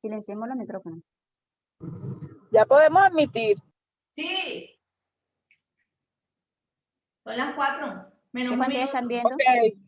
Silenciemos los micrófonos. Ya podemos admitir. Sí. Son las 4. Menos ¿Qué un pantalla minuto. están viendo? Ok.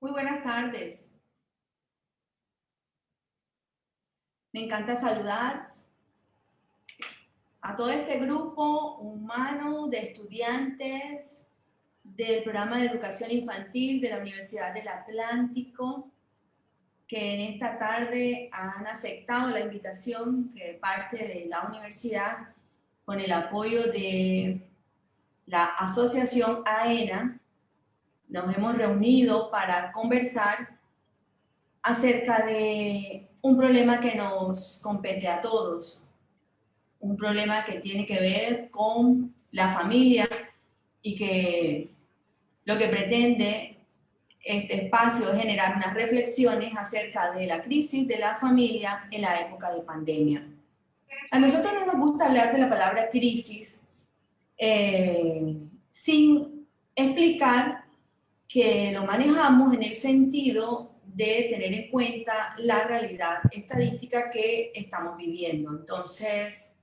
Muy buenas tardes. Me encanta saludar a todo este grupo humano de estudiantes del programa de educación infantil de la Universidad del Atlántico, que en esta tarde han aceptado la invitación que parte de la universidad con el apoyo de la asociación AENA. Nos hemos reunido para conversar acerca de un problema que nos compete a todos, un problema que tiene que ver con la familia y que lo que pretende este espacio es generar unas reflexiones acerca de la crisis de la familia en la época de pandemia. A nosotros no nos gusta hablar de la palabra crisis sin explicar que lo manejamos en el sentido de tener en cuenta la realidad estadística que estamos viviendo. Entonces,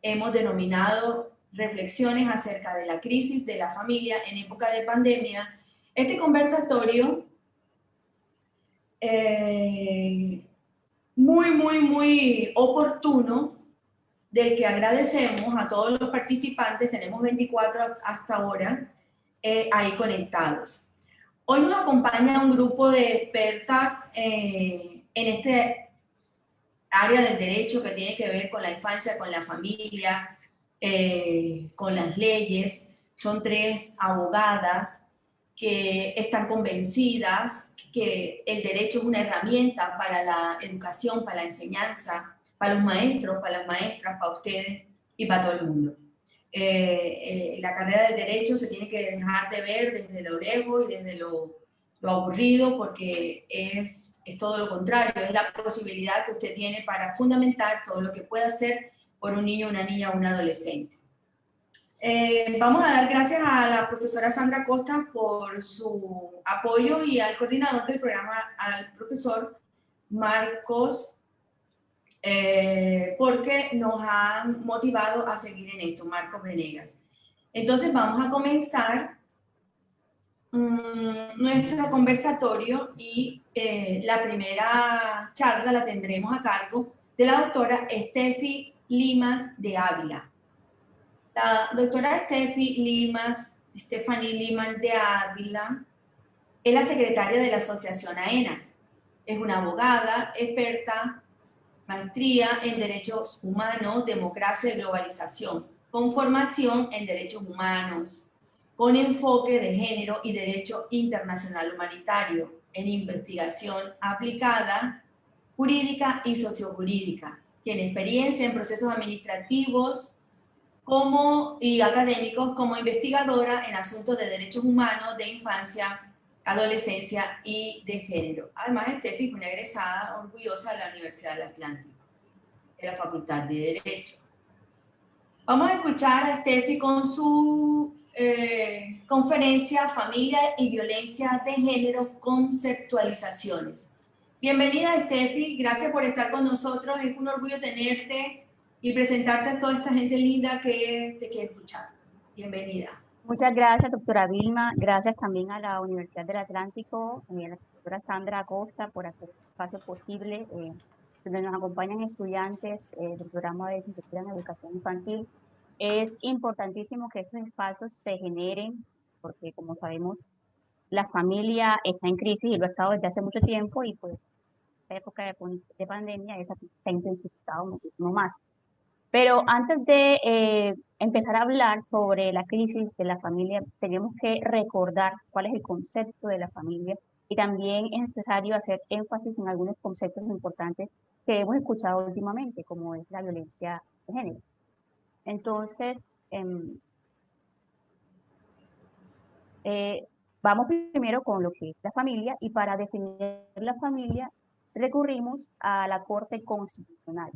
hemos denominado reflexiones acerca de la crisis de la familia en época de pandemia. Este conversatorio muy oportuno, del que agradecemos a todos los participantes, tenemos 24 hasta ahora ahí conectados. Hoy nos acompaña un grupo de expertas en este área del derecho que tiene que ver con la infancia, con la familia, con las leyes. Son 3 abogadas que están convencidas que el derecho es una herramienta para la educación, para la enseñanza, para los maestros, para las maestras, para ustedes y para todo el mundo. La carrera del derecho se tiene que dejar de ver desde lo lejos y desde lo aburrido, porque es todo lo contrario, es la posibilidad que usted tiene para fundamentar todo lo que pueda hacer por un niño, una niña o un adolescente. Vamos a dar gracias a la profesora Sandra Costa por su apoyo y al coordinador del programa, al profesor Marcos, porque nos han motivado a seguir en esto, Marcos Venegas. Entonces vamos a comenzar nuestro conversatorio y la primera charla la tendremos a cargo de la doctora Steffi Limas de Ávila. La doctora Stephanie Limas de Ávila es la secretaria de la Asociación AENA. Es una abogada, experta, maestría en Derechos Humanos, Democracia y Globalización, con formación en Derechos Humanos, con enfoque de género y Derecho Internacional Humanitario, en investigación aplicada, jurídica y sociojurídica. Tiene experiencia en procesos administrativos y académicos como investigadora en asuntos de derechos humanos, de infancia, adolescencia y de género. Además, Steffi es una egresada orgullosa de la Universidad del Atlántico, de la Facultad de Derecho. Vamos a escuchar a Steffi con su conferencia Familia y Violencia de Género, Conceptualizaciones. Bienvenida, Steffi, gracias por estar con nosotros, es un orgullo tenerte y presentarte a toda esta gente linda que te quiere escuchar. Bienvenida. Muchas gracias, doctora Vilma. Gracias también a la Universidad del Atlántico y a la doctora Sandra Acosta por hacer este espacio posible, donde nos acompañan estudiantes del programa de licenciatura en educación infantil. Es importantísimo que estos espacios se generen, porque como sabemos, la familia está en crisis y lo ha estado desde hace mucho tiempo, y pues esta época de pandemia esa se ha intensificado muchísimo más. Pero antes de empezar a hablar sobre la crisis de la familia, tenemos que recordar cuál es el concepto de la familia, y también es necesario hacer énfasis en algunos conceptos importantes que hemos escuchado últimamente, como es la violencia de género. Entonces, vamos primero con lo que es la familia, y para definir la familia recurrimos a la Corte Constitucional.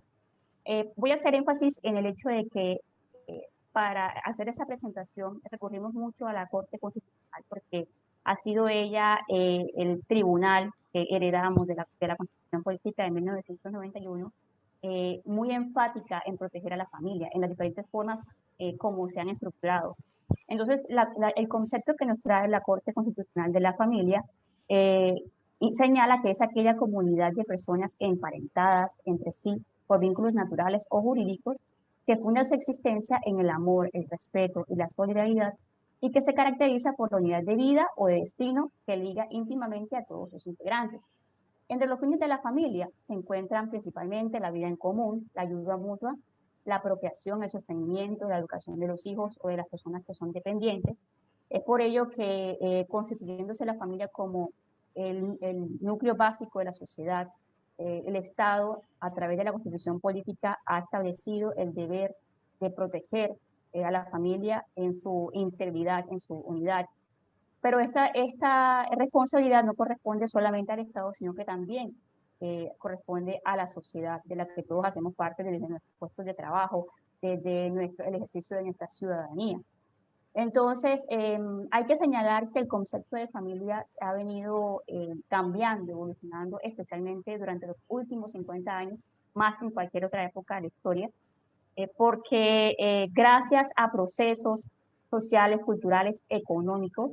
Voy a hacer énfasis en el hecho de que para hacer esa presentación recurrimos mucho a la Corte Constitucional, porque ha sido ella el tribunal que heredamos de la Constitución Política de 1991, muy enfática en proteger a la familia en las diferentes formas como se han estructurado. Entonces, el concepto que nos trae la Corte Constitucional de la familia y señala que es aquella comunidad de personas emparentadas entre sí por vínculos naturales o jurídicos que funda su existencia en el amor, el respeto y la solidaridad y que se caracteriza por la unidad de vida o de destino que liga íntimamente a todos sus integrantes. Entre los fines de la familia se encuentran principalmente la vida en común, la ayuda mutua, la apropiación, el sostenimiento, la educación de los hijos o de las personas que son dependientes. Es por ello que constituyéndose la familia como el núcleo básico de la sociedad, el Estado, a través de la Constitución política, ha establecido el deber de proteger a la familia en su integridad, en su unidad. Pero esta responsabilidad no corresponde solamente al Estado, sino que también corresponde a la sociedad, de la que todos hacemos parte desde nuestros puestos de trabajo, desde el ejercicio de nuestra ciudadanía. Entonces, hay que señalar que el concepto de familia se ha venido cambiando, evolucionando, especialmente durante los últimos 50 años, más que en cualquier otra época de la historia, porque gracias a procesos sociales, culturales, económicos,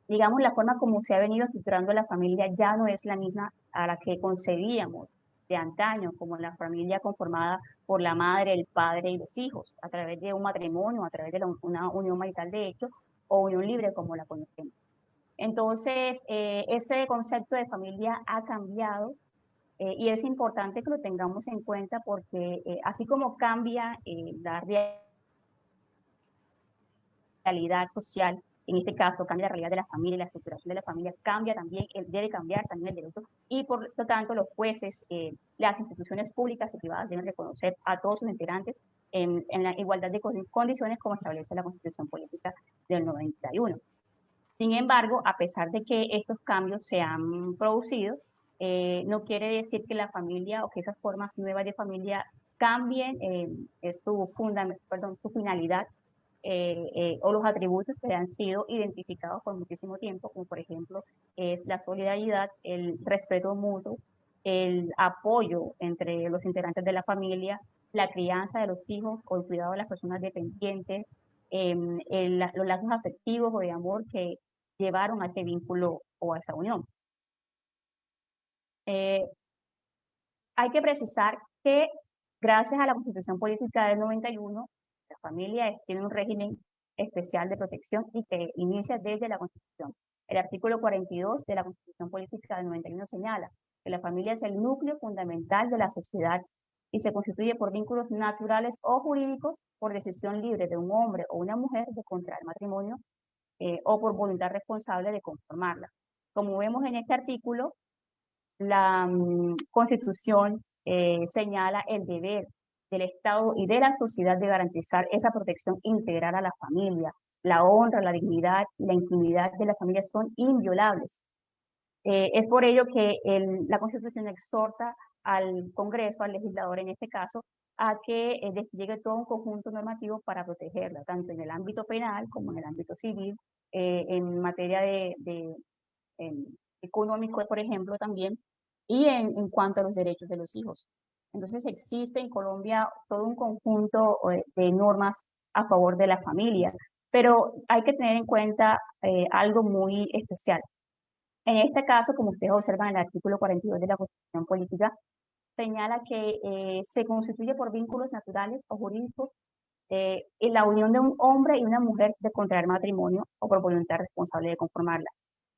digamos, la forma como se ha venido estructurando la familia ya no es la misma a la que concebíamos de antaño, como la familia conformada por la madre, el padre y los hijos, a través de un matrimonio, a través de una unión marital de hecho, o unión libre como la conocemos. Entonces, ese concepto de familia ha cambiado y es importante que lo tengamos en cuenta porque así como cambia la realidad social, en este caso cambia la realidad de la familia, la estructuración de la familia, cambia también, debe cambiar también el derecho y por lo tanto los jueces, las instituciones públicas y privadas deben reconocer a todos sus integrantes en la igualdad de condiciones como establece la Constitución Política del 91. Sin embargo, a pesar de que estos cambios se han producido, no quiere decir que la familia o que esas formas nuevas de familia cambien su finalidad o los atributos que han sido identificados por muchísimo tiempo, como por ejemplo es la solidaridad, el respeto mutuo, el apoyo entre los integrantes de la familia, la crianza de los hijos o el cuidado de las personas dependientes, los lazos afectivos o de amor que llevaron a ese vínculo o a esa unión. Hay que precisar que gracias a la Constitución Política del 91, la familia tiene un régimen especial de protección y que inicia desde la Constitución. El artículo 42 de la Constitución Política del 91 señala que la familia es el núcleo fundamental de la sociedad y se constituye por vínculos naturales o jurídicos por decisión libre de un hombre o una mujer de contraer matrimonio o por voluntad responsable de conformarla. Como vemos en este artículo, la Constitución señala el deber del Estado y de la sociedad de garantizar esa protección integral a la familia. La honra, la dignidad y la intimidad de la familia son inviolables. Es por ello que la Constitución exhorta al Congreso, al legislador en este caso, a que despliegue todo un conjunto normativo para protegerla, tanto en el ámbito penal como en el ámbito civil, en materia económico, por ejemplo, también, y en cuanto a los derechos de los hijos. Entonces existe en Colombia todo un conjunto de normas a favor de la familia, pero hay que tener en cuenta algo muy especial. En este caso, como ustedes observan en el artículo 42 de la Constitución Política, señala que se constituye por vínculos naturales o jurídicos en la unión de un hombre y una mujer de contraer matrimonio o por voluntad responsable de conformarla.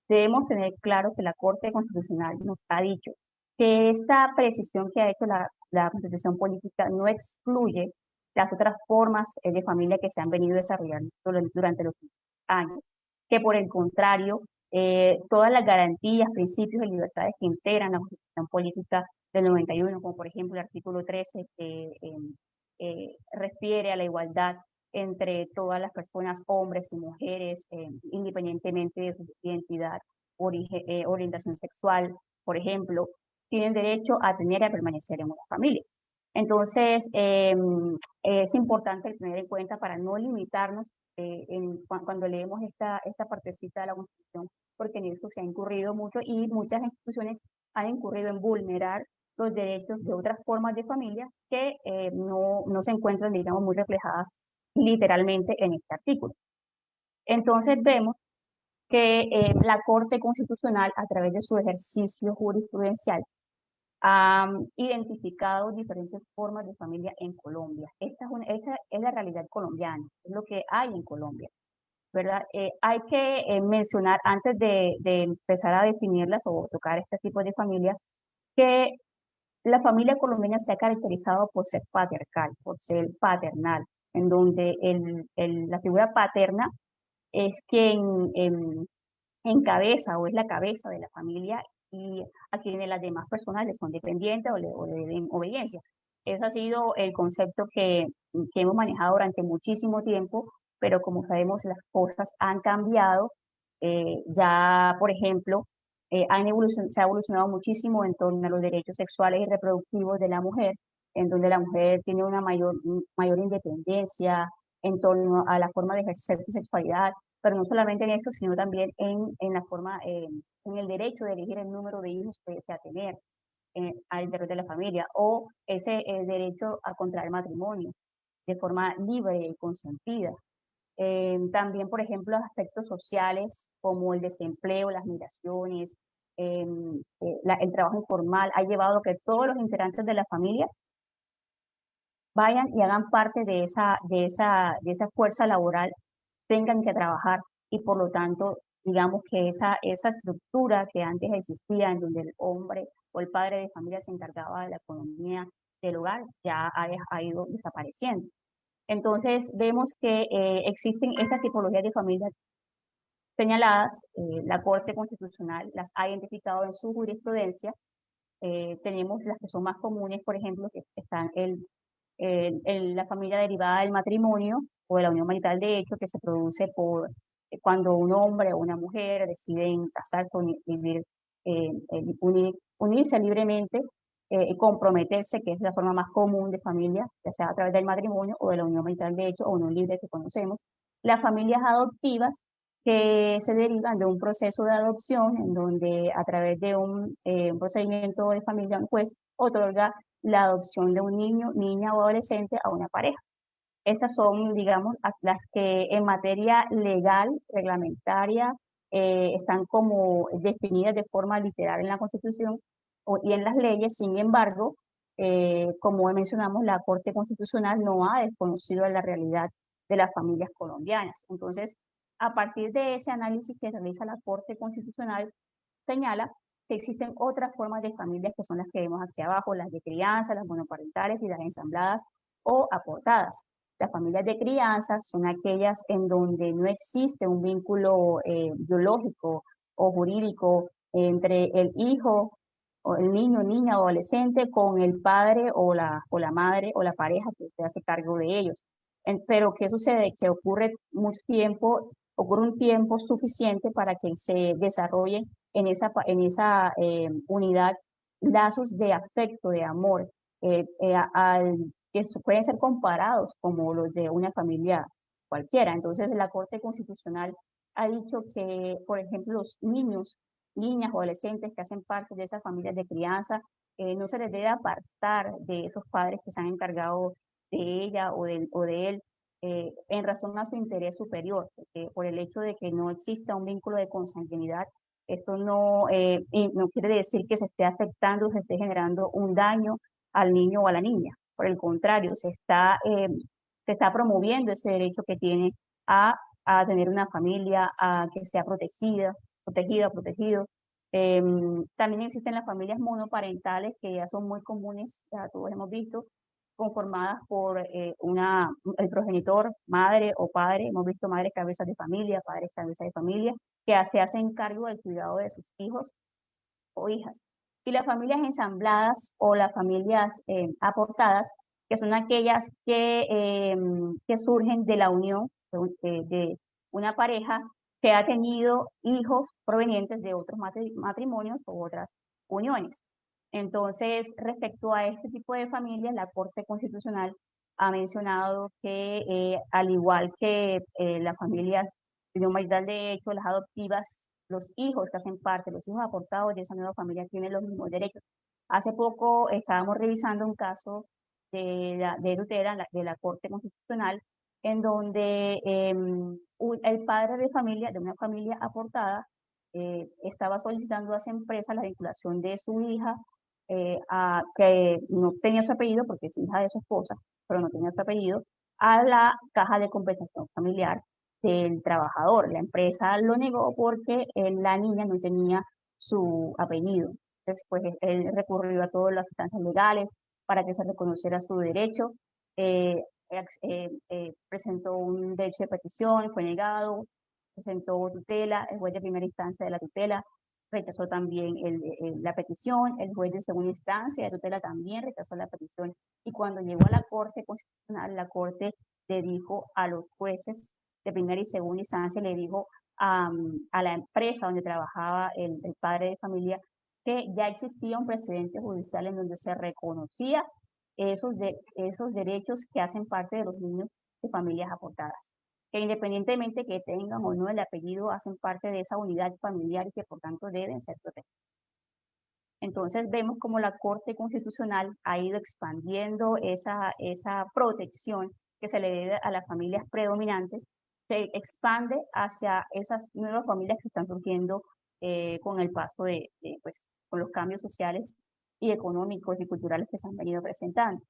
Debemos tener claro que la Corte Constitucional nos ha dicho que esta precisión que ha hecho la Constitución Política no excluye las otras formas de familia que se han venido desarrollando durante los años, que por el contrario, todas las garantías, principios y libertades que integran la Constitución Política del 91, como por ejemplo el artículo 13 que refiere a la igualdad entre todas las personas, hombres y mujeres, independientemente de su identidad, orientación sexual, por ejemplo, tienen derecho a tener y a permanecer en una familia. Entonces, es importante tener en cuenta para no limitarnos cuando leemos esta partecita de la Constitución, porque en eso se ha incurrido mucho y muchas instituciones han incurrido en vulnerar los derechos de otras formas de familia que no se encuentran, digamos, muy reflejadas literalmente en este artículo. Entonces vemos que la Corte Constitucional, a través de su ejercicio jurisprudencial, ha identificado diferentes formas de familia en Colombia. Esta es la realidad colombiana, es lo que hay en Colombia, ¿verdad? Hay que mencionar, antes de empezar a definirlas o tocar este tipo de familias, que la familia colombiana se ha caracterizado por ser patriarcal, por ser paternal, en donde la figura paterna es quien encabeza o es la cabeza de la familia y a quienes las demás personas le son dependientes o le den obediencia. Ese ha sido el concepto que hemos manejado durante muchísimo tiempo, pero como sabemos las cosas han cambiado. Ya, por ejemplo, se ha evolucionado muchísimo en torno a los derechos sexuales y reproductivos de la mujer, en donde la mujer tiene una mayor independencia en torno a la forma de ejercer su sexualidad, pero no solamente en eso, sino también en la forma, en el derecho de elegir el número de hijos que desea tener al interior de la familia, o ese derecho a contraer matrimonio de forma libre y consentida. También, por ejemplo, aspectos sociales como el desempleo, las migraciones, el trabajo informal, ha llevado a que todos los integrantes de la familia vayan y hagan parte de esa fuerza laboral, tengan que trabajar y por lo tanto, digamos que esa estructura que antes existía en donde el hombre o el padre de familia se encargaba de la economía del hogar, ya ha ido desapareciendo. Entonces vemos que existen estas tipologías de familias señaladas, la Corte Constitucional las ha identificado en su jurisprudencia. Tenemos las que son más comunes, por ejemplo, que están la familia derivada del matrimonio o de la unión marital de hecho, que se produce por cuando un hombre o una mujer deciden casarse o vivir, unirse libremente y comprometerse, que es la forma más común de familia, ya sea a través del matrimonio o de la unión marital de hecho o unión libre que conocemos. Las familias adoptivas, que se derivan de un proceso de adopción en donde a través de un procedimiento de familia un juez otorga la adopción de un niño, niña o adolescente a una pareja. Esas son, digamos, las que en materia legal, reglamentaria, están como definidas de forma literal en la Constitución y en las leyes. Sin embargo, como mencionamos, la Corte Constitucional no ha desconocido la realidad de las familias colombianas. Entonces, a partir de ese análisis que realiza la Corte Constitucional, señala que existen otras formas de familias que son las que vemos aquí abajo, las de crianza, las monoparentales y las ensambladas o aportadas. Las familias de crianza son aquellas en donde no existe un vínculo biológico o jurídico entre el hijo o el niño, niña o adolescente con el padre o la madre o la pareja que se hace cargo de ellos. Pero ¿qué sucede? Que ocurre un tiempo suficiente para que se desarrollen en esa unidad lazos de afecto, de amor, que pueden ser comparados como los de una familia cualquiera. Entonces, la Corte Constitucional ha dicho que, por ejemplo, los niños, niñas o adolescentes que hacen parte de esas familias de crianza, no se les debe apartar de esos padres que se han encargado de ella o de él, en razón a su interés superior, porque por el hecho de que no exista un vínculo de consanguinidad, esto no quiere decir que se esté afectando o se esté generando un daño al niño o a la niña. Por el contrario, se está promoviendo ese derecho que tiene a tener una familia, a que sea protegido. También existen las familias monoparentales que ya son muy comunes, ya todos hemos visto, conformadas por el progenitor, madre o padre. Hemos visto madres cabezas de familia, padres cabezas de familia, que se hacen cargo del cuidado de sus hijos o hijas. Y las familias ensambladas o las familias aportadas, que son aquellas que surgen de la unión de una pareja que ha tenido hijos provenientes de otros matrimonios o otras uniones. Entonces, respecto a este tipo de familias, la Corte Constitucional ha mencionado que al igual que las familias de un marital de hecho, las adoptivas, los hijos que hacen parte, los hijos aportados de esa nueva familia tienen los mismos derechos. Hace poco estábamos revisando un caso de tutela de la Corte Constitucional en donde el padre de familia, de una familia aportada, estaba solicitando a esa empresa la vinculación de su hija, que no tenía su apellido porque es hija de su esposa, pero no tenía su apellido, a la caja de compensación familiar del trabajador. La empresa lo negó porque la niña no tenía su apellido. Entonces, pues él recurrió a todas las instancias legales para que se reconociera su derecho. Presentó un derecho de petición, fue negado, presentó tutela, el juez de primera instancia de la tutela rechazó también la petición, el juez de segunda instancia de tutela también rechazó la petición, y cuando llegó a la Corte Constitucional, la Corte le dijo a los jueces de primera y segunda instancia, le dijo a la empresa donde trabajaba el padre de familia que ya existía un precedente judicial en donde se reconocía esos derechos que hacen parte de los niños de familias aportadas, que independientemente que tengan o no el apellido, hacen parte de esa unidad familiar y que por tanto deben ser protegidos. Entonces vemos como la Corte Constitucional ha ido expandiendo esa protección que se le debe a las familias predominantes, se expande hacia esas nuevas familias que están surgiendo con el paso pues, con los cambios sociales y económicos y culturales que se han venido presentando.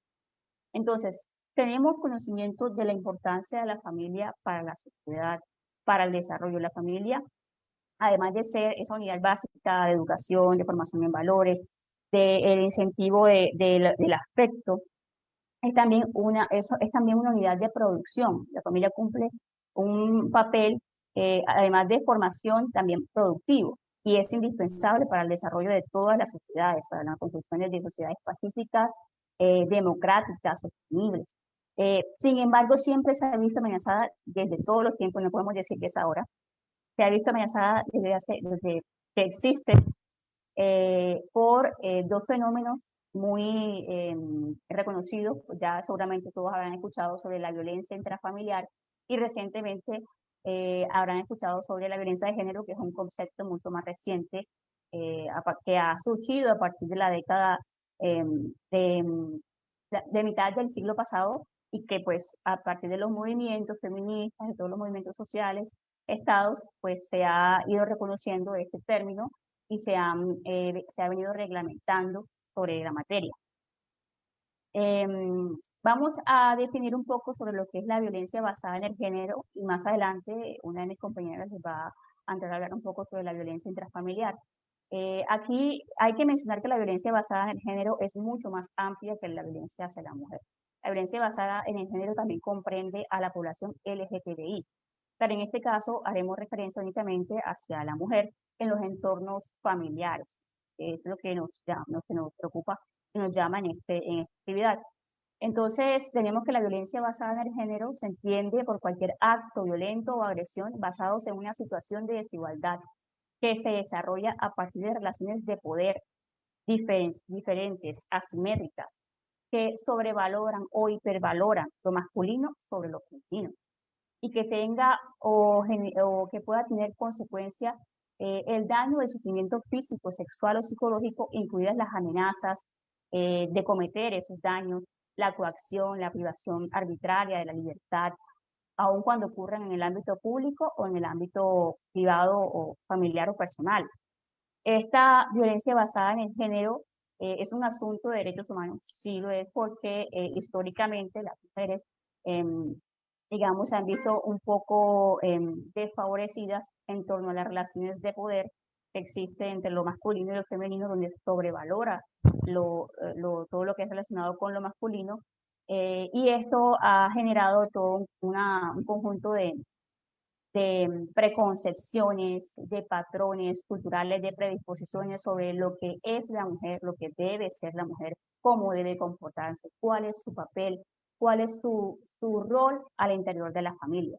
Entonces, tenemos conocimiento de la importancia de la familia para la sociedad, para el desarrollo de la familia, además de ser esa unidad básica de educación, de formación en valores, del incentivo del afecto, es también es también una unidad de producción. La familia cumple un papel, además de formación, también productivo, y es indispensable para el desarrollo de todas las sociedades, para la construcción de sociedades pacíficas, democráticas, sostenibles. Sin embargo, siempre se ha visto amenazada desde todos los tiempos, no podemos decir que es ahora, se ha visto amenazada desde que existe por dos fenómenos muy reconocidos. Ya seguramente todos habrán escuchado sobre la violencia intrafamiliar, y recientemente habrán escuchado sobre la violencia de género, que es un concepto mucho más reciente que ha surgido a partir de la década de mitad del siglo pasado, y que pues a partir de los movimientos feministas, de todos los movimientos sociales, estados, pues se ha ido reconociendo este término y se ha venido reglamentando sobre la materia. Vamos a definir un poco sobre lo que es la violencia basada en el género, y más adelante una de mis compañeras les va a entrar a hablar un poco sobre la violencia intrafamiliar. Aquí hay que mencionar que la violencia basada en el género es mucho más amplia que la violencia hacia la mujer. La violencia basada en el género también comprende a la población LGTBI, pero en este caso haremos referencia únicamente hacia la mujer en los entornos familiares. Es lo que nos preocupa y nos llama en esta actividad. Entonces, tenemos que la violencia basada en el género se entiende por cualquier acto violento o agresión basados en una situación de desigualdad que se desarrolla a partir de relaciones de poder diferentes, asimétricas, que sobrevaloran o hipervaloran lo masculino sobre lo femenino, y que tenga o que pueda tener consecuencia el daño, el sufrimiento físico, sexual o psicológico, incluidas las amenazas de cometer esos daños, la coacción, la privación arbitraria de la libertad, aun cuando ocurran en el ámbito público o en el ámbito privado o familiar o personal. Esta violencia basada en el género es un asunto de derechos humanos, sí lo es, porque históricamente las mujeres, digamos, se han visto un poco desfavorecidas en torno a las relaciones de poder que existen entre lo masculino y lo femenino, donde sobrevalora todo lo que es relacionado con lo masculino, y esto ha generado todo un conjunto de preconcepciones, de patrones culturales, de predisposiciones sobre lo que es la mujer, lo que debe ser la mujer, cómo debe comportarse, cuál es su papel, cuál es su rol al interior de la familia.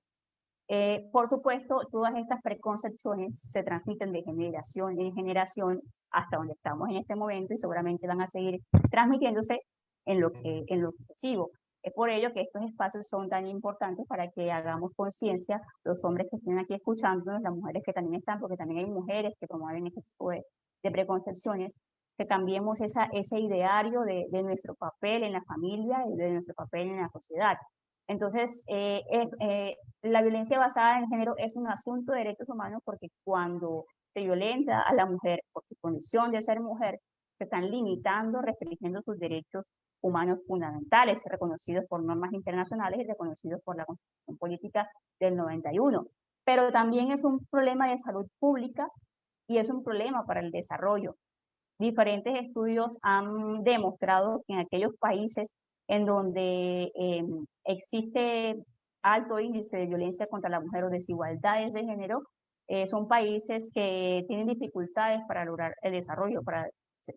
Por supuesto, todas estas preconcepciones se transmiten de generación en generación hasta donde estamos en este momento, y seguramente van a seguir transmitiéndose en lo sucesivo. Es por ello que estos espacios son tan importantes, para que hagamos conciencia, los hombres que estén aquí escuchándonos, las mujeres que también están, porque también hay mujeres que promueven este tipo de preconcepciones, que cambiemos ese ideario de nuestro papel en la familia y de nuestro papel en la sociedad. Entonces, la violencia basada en género es un asunto de derechos humanos porque cuando se violenta a la mujer por su condición de ser mujer, se están limitando, restringiendo sus derechos humanos fundamentales, reconocidos por normas internacionales y reconocidos por la Constitución Política del 91. Pero también es un problema de salud pública y es un problema para el desarrollo. Diferentes estudios han demostrado que en aquellos países en donde existe alto índice de violencia contra la mujer o desigualdades de género, son países que tienen dificultades para lograr el desarrollo,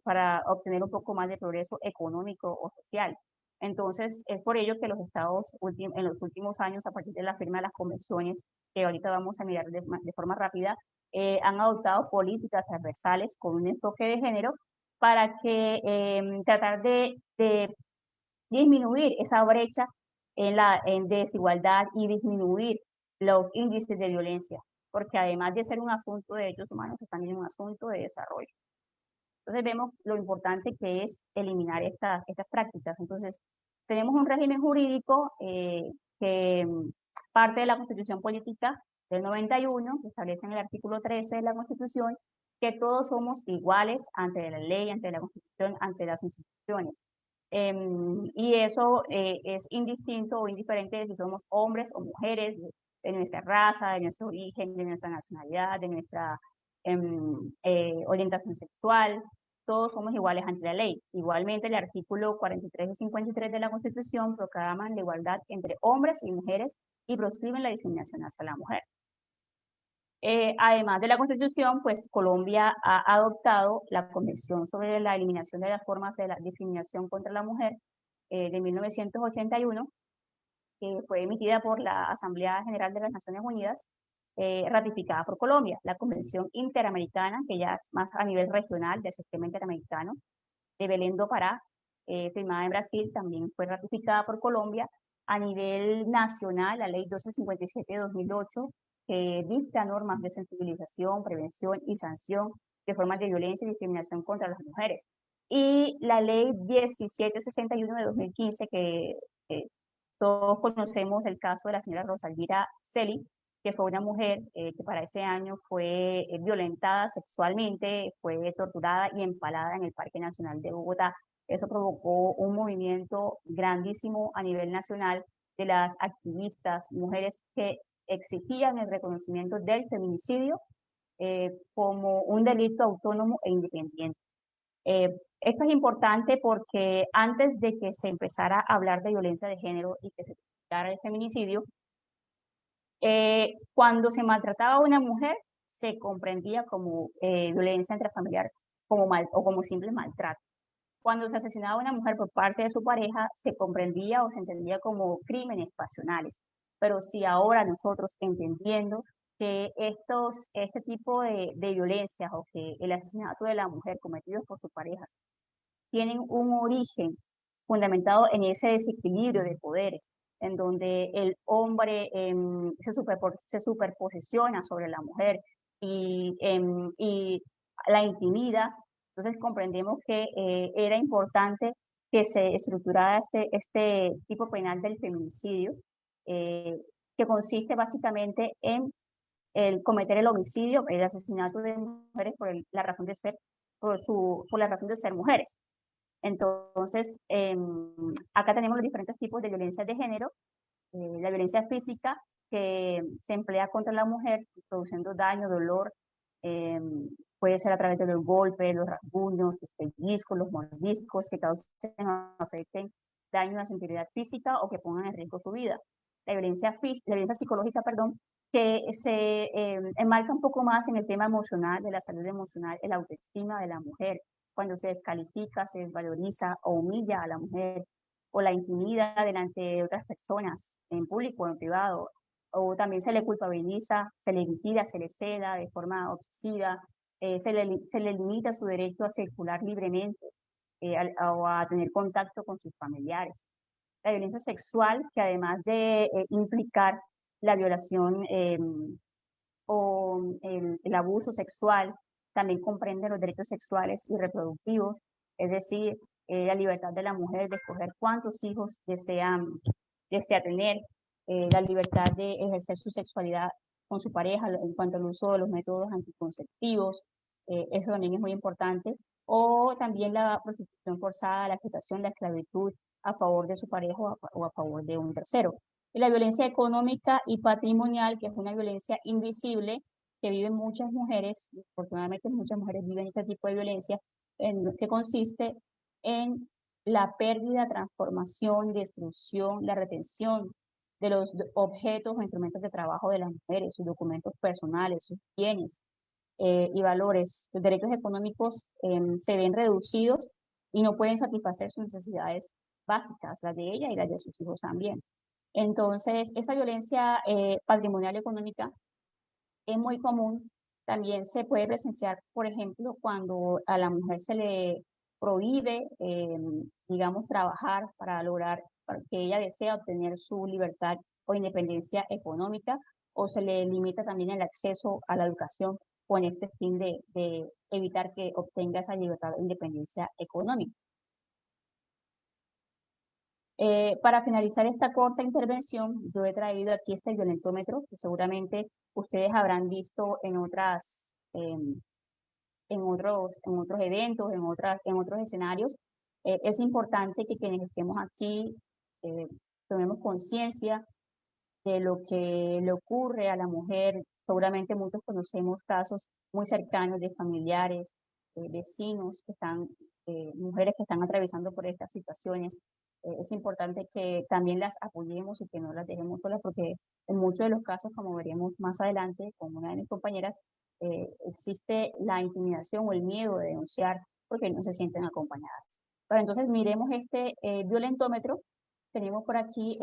para obtener un poco más de progreso económico o social. Entonces, es por ello que los estados en los últimos años, a partir de la firma de las convenciones, que ahorita vamos a mirar de forma rápida, han adoptado políticas transversales con un enfoque de género para que tratar de disminuir esa brecha en desigualdad y disminuir los índices de violencia, porque además de ser un asunto de derechos humanos, es también un asunto de desarrollo. Entonces vemos lo importante que es eliminar estas prácticas. Entonces, tenemos un régimen jurídico que parte de la Constitución Política del 91, que establece en el artículo 13 de la Constitución, que todos somos iguales ante la ley, ante la Constitución, ante las instituciones. Y eso es indistinto o indiferente de si somos hombres o mujeres, de nuestra raza, de nuestro origen, de nuestra nacionalidad, de nuestra orientación sexual. Todos somos iguales ante la ley. Igualmente, el artículo 43 y 53 de la Constitución proclaman la igualdad entre hombres y mujeres y proscriben la discriminación hacia la mujer. Además de la Constitución, pues Colombia ha adoptado la Convención sobre la eliminación de las formas de la discriminación contra la mujer de 1981, que fue emitida por la Asamblea General de las Naciones Unidas, ratificada por Colombia. La Convención Interamericana, que ya es más a nivel regional del sistema interamericano, de Belém do Pará, firmada en Brasil, también fue ratificada por Colombia. A nivel nacional, la Ley 1257 de 2008, que dicta normas de sensibilización, prevención y sanción de formas de violencia y discriminación contra las mujeres. Y la Ley 1761 de 2015, que todos conocemos el caso de la señora Rosalvira Celi, que fue una mujer que para ese año fue violentada sexualmente, fue torturada y empalada en el Parque Nacional de Bogotá. Eso provocó un movimiento grandísimo a nivel nacional de las activistas, mujeres que exigían el reconocimiento del feminicidio como un delito autónomo e independiente. Esto es importante porque antes de que se empezara a hablar de violencia de género y que se tipificara el feminicidio, cuando se maltrataba a una mujer, se comprendía como violencia intrafamiliar o como simple maltrato. Cuando se asesinaba a una mujer por parte de su pareja, se comprendía o se entendía como crímenes pasionales. Pero si ahora nosotros, entendiendo que este tipo de violencias o que el asesinato de la mujer cometido por sus parejas tienen un origen fundamentado en ese desequilibrio de poderes, en donde el hombre se superposiciona sobre la mujer y la intimida. Entonces comprendemos que era importante que se estructurara este tipo penal del feminicidio, que consiste básicamente en el cometer el homicidio, el asesinato de mujeres por la razón de ser, por la razón de ser mujeres. Entonces, acá tenemos los diferentes tipos de violencia de género. La violencia física, que se emplea contra la mujer, produciendo daño, dolor, puede ser a través de los golpes, los rasguños, los pellizcos, los mordiscos que causen o afecten daño a su integridad física o que pongan en riesgo su vida. La violencia psicológica, perdón, que se enmarca un poco más en el tema emocional, de la salud emocional, el autoestima de la mujer, cuando se descalifica, se desvaloriza o humilla a la mujer, o la intimida delante de otras personas, en público o en privado, o también se le culpabiliza, se le liquida, se le ceda de forma obsesiva, se le limita su derecho a circular libremente o a tener contacto con sus familiares. La violencia sexual, que además de implicar la violación o el abuso sexual, también comprende los derechos sexuales y reproductivos, es decir, la libertad de la mujer de escoger cuántos hijos desean desea tener, la libertad de ejercer su sexualidad con su pareja en cuanto al uso de los métodos anticonceptivos, eso también es muy importante, o también la prostitución forzada, la explotación, la esclavitud a favor de su pareja o a favor de un tercero. Y la violencia económica y patrimonial, que es una violencia invisible que viven muchas mujeres, afortunadamente muchas mujeres viven este tipo de violencia, que consiste en la pérdida, transformación, destrucción, la retención de los objetos o instrumentos de trabajo de las mujeres, sus documentos personales, sus bienes y valores. Los derechos económicos se ven reducidos y no pueden satisfacer sus necesidades básicas, las de ella y las de sus hijos también. Entonces, esa violencia patrimonial y económica es muy común. También se puede presenciar, por ejemplo, cuando a la mujer se le prohíbe, digamos, trabajar para lograr que ella desea obtener su libertad o independencia económica, o se le limita también el acceso a la educación con este fin de evitar que obtenga esa libertad o independencia económica. Para finalizar esta corta intervención, yo he traído aquí este violentómetro, que seguramente ustedes habrán visto en otros eventos, en otros escenarios. Es importante que quienes estemos aquí tomemos conciencia de lo que le ocurre a la mujer. Seguramente muchos conocemos casos muy cercanos de familiares, vecinos, mujeres que están atravesando por estas situaciones. Es importante que también las apoyemos y que no las dejemos solas, porque en muchos de los casos, como veremos más adelante con una de mis compañeras, existe la intimidación o el miedo de denunciar porque no se sienten acompañadas. Pero entonces miremos este violentómetro. Tenemos por aquí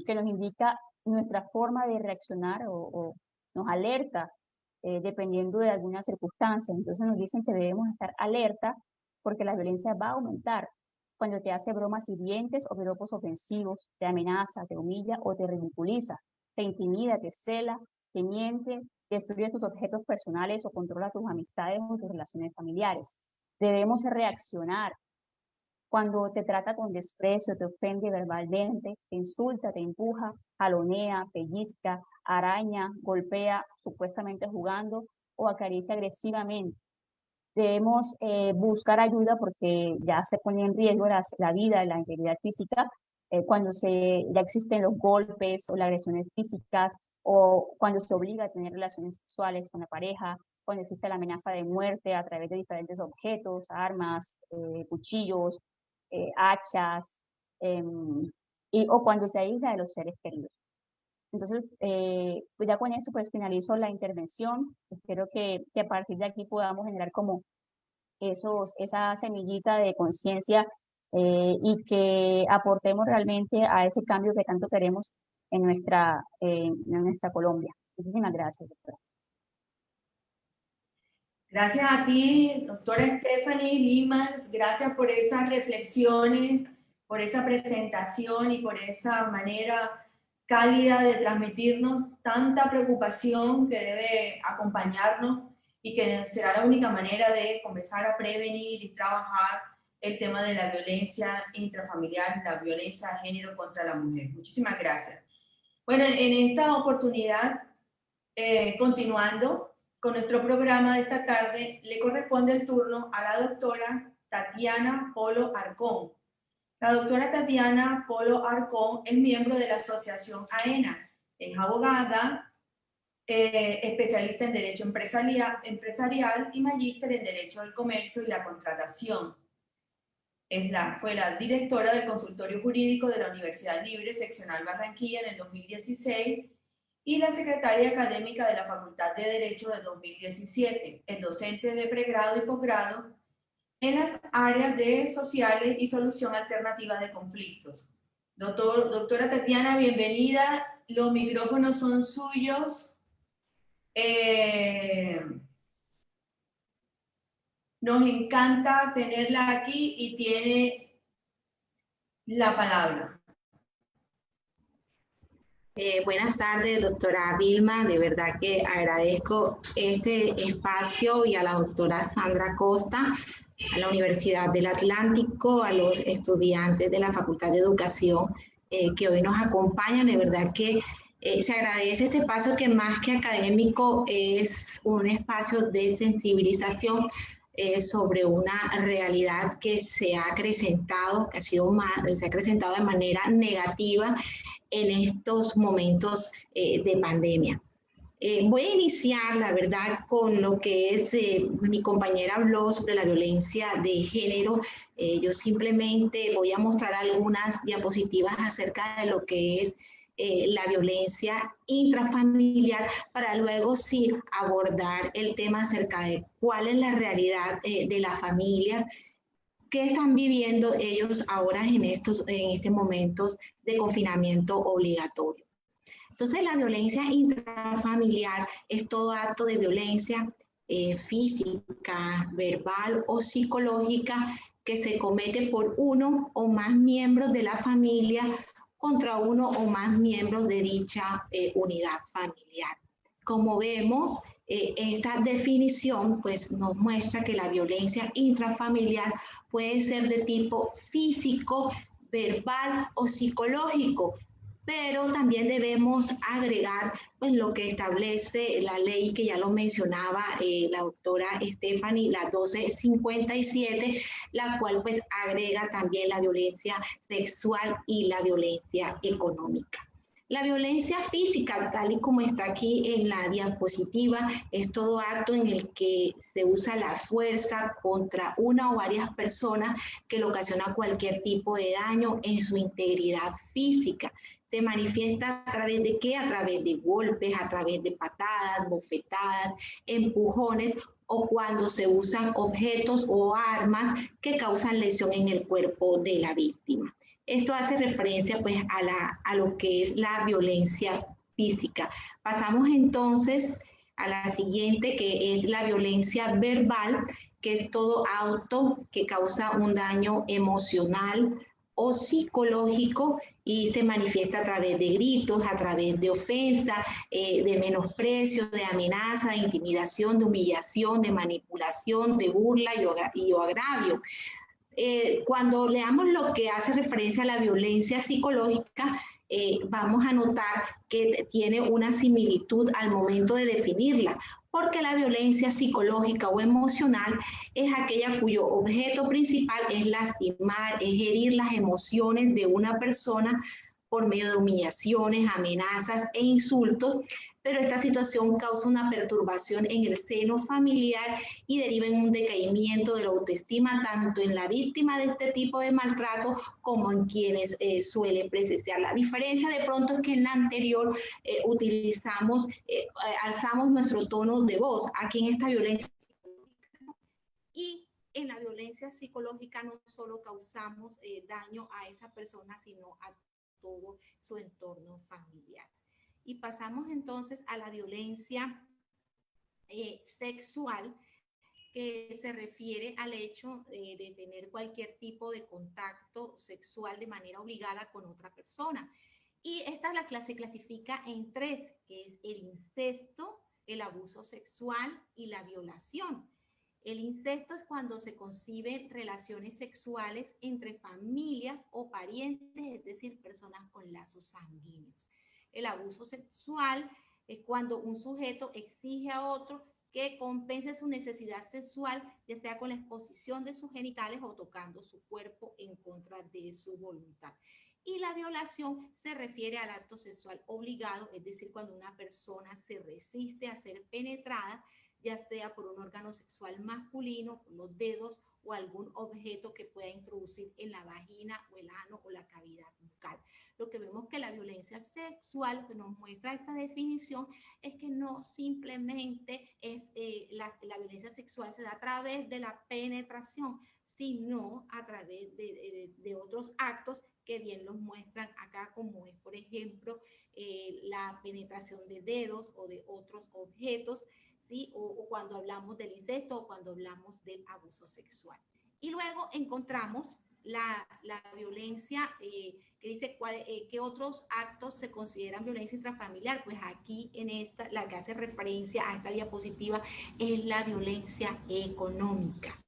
que nos indica nuestra forma de reaccionar o nos alerta dependiendo de alguna circunstancia. Entonces nos dicen que debemos estar alerta porque la violencia va a aumentar cuando te hace bromas hirientes o piropos ofensivos, te amenaza, te humilla o te ridiculiza, te intimida, te cela, te miente, destruye tus objetos personales o controla tus amistades o tus relaciones familiares. Debemos reaccionar cuando te trata con desprecio, te ofende verbalmente, te insulta, te empuja, jalonea, pellizca, araña, golpea, supuestamente jugando, o acaricia agresivamente. Debemos buscar ayuda porque ya se pone en riesgo la vida, la integridad física, cuando ya existen los golpes o las agresiones físicas, o cuando se obliga a tener relaciones sexuales con la pareja, cuando existe la amenaza de muerte a través de diferentes objetos, armas, cuchillos, hachas, o cuando se aísla de los seres queridos. Entonces, pues ya con esto pues finalizo la intervención. Espero que a partir de aquí podamos generar como esa semillita de conciencia y que aportemos realmente a ese cambio que tanto queremos en nuestra Colombia. Muchísimas gracias, doctora. Gracias a ti, doctora Stephanie Limas. Gracias por esas reflexiones, por esa presentación y por esa manera cálida de transmitirnos tanta preocupación que debe acompañarnos y que será la única manera de comenzar a prevenir y trabajar el tema de la violencia intrafamiliar, la violencia de género contra la mujer. Muchísimas gracias. Bueno, en esta oportunidad, continuando con nuestro programa de esta tarde, le corresponde el turno a la doctora Tatiana Polo Arcón. La doctora Tatiana Polo Arcón es miembro de la asociación AENA, es abogada, especialista en Derecho Empresarial y magíster en Derecho del Comercio y la Contratación. Fue la directora del Consultorio Jurídico de la Universidad Libre Seccional Barranquilla en el 2016 y la secretaria académica de la Facultad de Derecho del 2017. Es docente de pregrado y posgrado en las áreas de sociales y solución alternativa de conflictos. Doctora Tatiana, bienvenida. Los micrófonos son suyos. Nos encanta tenerla aquí y tiene la palabra. Buenas tardes, doctora Vilma. De verdad que agradezco este espacio y a la doctora Sandra Costa, a la Universidad del Atlántico, a los estudiantes de la Facultad de Educación que hoy nos acompañan. De verdad que se agradece este espacio que más que académico es un espacio de sensibilización sobre una realidad que se ha acrecentado, que se ha acrecentado de manera negativa en estos momentos de pandemia. Voy a iniciar, la verdad, con lo que es, mi compañera habló sobre la violencia de género. Yo simplemente voy a mostrar algunas diapositivas acerca de lo que es la violencia intrafamiliar, para luego sí abordar el tema acerca de cuál es la realidad de las familias, qué están viviendo ellos ahora en estos momentos de confinamiento obligatorio. Entonces, la violencia intrafamiliar es todo acto de violencia física, verbal o psicológica que se comete por uno o más miembros de la familia contra uno o más miembros de dicha unidad familiar. Como vemos, esta definición pues, nos muestra que la violencia intrafamiliar puede ser de tipo físico, verbal o psicológico, pero también debemos agregar pues, lo que establece la ley que ya lo mencionaba la doctora Stephanie, la 1257, la cual pues agrega también la violencia sexual y la violencia económica. La violencia física, tal y como está aquí en la diapositiva, es todo acto en el que se usa la fuerza contra una o varias personas que le ocasiona cualquier tipo de daño en su integridad física. Se manifiesta a través de ¿qué? A través de golpes, a través de patadas, bofetadas, empujones o cuando se usan objetos o armas que causan lesión en el cuerpo de la víctima. Esto hace referencia pues a lo que es la violencia física. Pasamos entonces a la siguiente, que es la violencia verbal, que es todo acto que causa un daño emocional o psicológico y se manifiesta a través de gritos, a través de ofensa, de menosprecio, de amenaza, de intimidación, de humillación, de manipulación, de burla y agravio. Cuando leamos lo que hace referencia a la violencia psicológica, vamos a notar que tiene una similitud al momento de definirla, porque la violencia psicológica o emocional es aquella cuyo objeto principal es lastimar, es herir las emociones de una persona por medio de humillaciones, amenazas e insultos, pero esta situación causa una perturbación en el seno familiar y deriva en un decaimiento de la autoestima tanto en la víctima de este tipo de maltrato como en quienes suele presenciar. La diferencia de pronto es que en la anterior alzamos nuestro tono de voz. Aquí en esta violencia y en la violencia psicológica no solo causamos daño a esa persona, sino a todo su entorno familiar. Y pasamos entonces a la violencia sexual, que se refiere al hecho de tener cualquier tipo de contacto sexual de manera obligada con otra persona. Y esta se clasifica en tres, que es el incesto, el abuso sexual y la violación. El incesto es cuando se conciben relaciones sexuales entre familias o parientes, es decir, personas con lazos sanguíneos. El abuso sexual es cuando un sujeto exige a otro que compense su necesidad sexual, ya sea con la exposición de sus genitales o tocando su cuerpo en contra de su voluntad. Y la violación se refiere al acto sexual obligado, es decir, cuando una persona se resiste a ser penetrada, ya sea por un órgano sexual masculino, por los dedos o algún objeto que pueda introducir en la vagina o el ano o la cavidad bucal. Lo que vemos que la violencia sexual que nos muestra esta definición es que no simplemente es la violencia sexual se da a través de la penetración, sino a través de otros actos que bien los muestran acá, como es, por ejemplo, la penetración de dedos o de otros objetos, ¿sí? O cuando hablamos del incesto o cuando hablamos del abuso sexual. Y luego encontramos la violencia que dice qué otros actos se consideran violencia intrafamiliar. Pues aquí en esta, la que hace referencia a esta diapositiva es la violencia económica.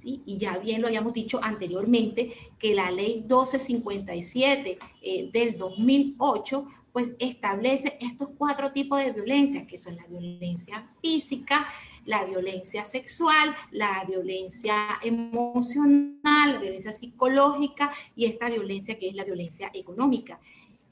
¿sí? Y ya bien lo habíamos dicho anteriormente, que la ley 1257 del 2008, pues establece estos 4 tipos de violencia, que son la violencia física, la violencia sexual, la violencia emocional, la violencia psicológica y esta violencia que es la violencia económica.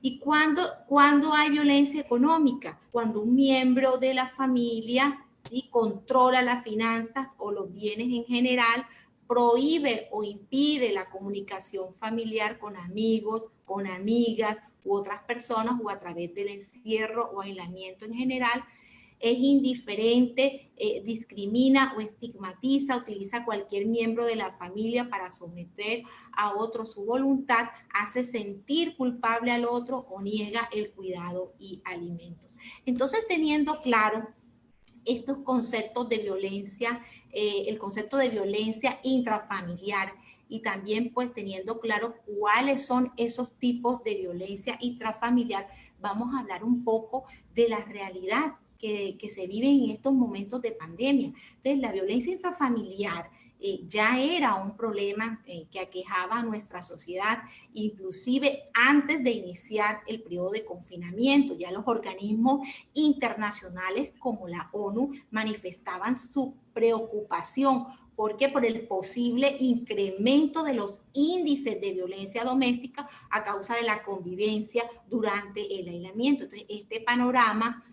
¿Y cuándo hay violencia económica? Cuando un miembro de la familia, ¿sí?, controla las finanzas o los bienes en general, prohíbe o impide la comunicación familiar con amigos, con amigas u otras personas, o a través del encierro o aislamiento en general, es indiferente, discrimina o estigmatiza, utiliza cualquier miembro de la familia para someter a otro su voluntad, hace sentir culpable al otro o niega el cuidado y alimentos. Entonces, teniendo claro estos conceptos de violencia, el concepto de violencia intrafamiliar, y también pues teniendo claro cuáles son esos tipos de violencia intrafamiliar, vamos a hablar un poco de la realidad que se vive en estos momentos de pandemia. Entonces, la violencia intrafamiliar ya era un problema que aquejaba a nuestra sociedad, inclusive antes de iniciar el periodo de confinamiento. Ya los organismos internacionales como la ONU manifestaban su preocupación. ¿Por qué? Por el posible incremento de los índices de violencia doméstica a causa de la convivencia durante el aislamiento. Entonces, este panorama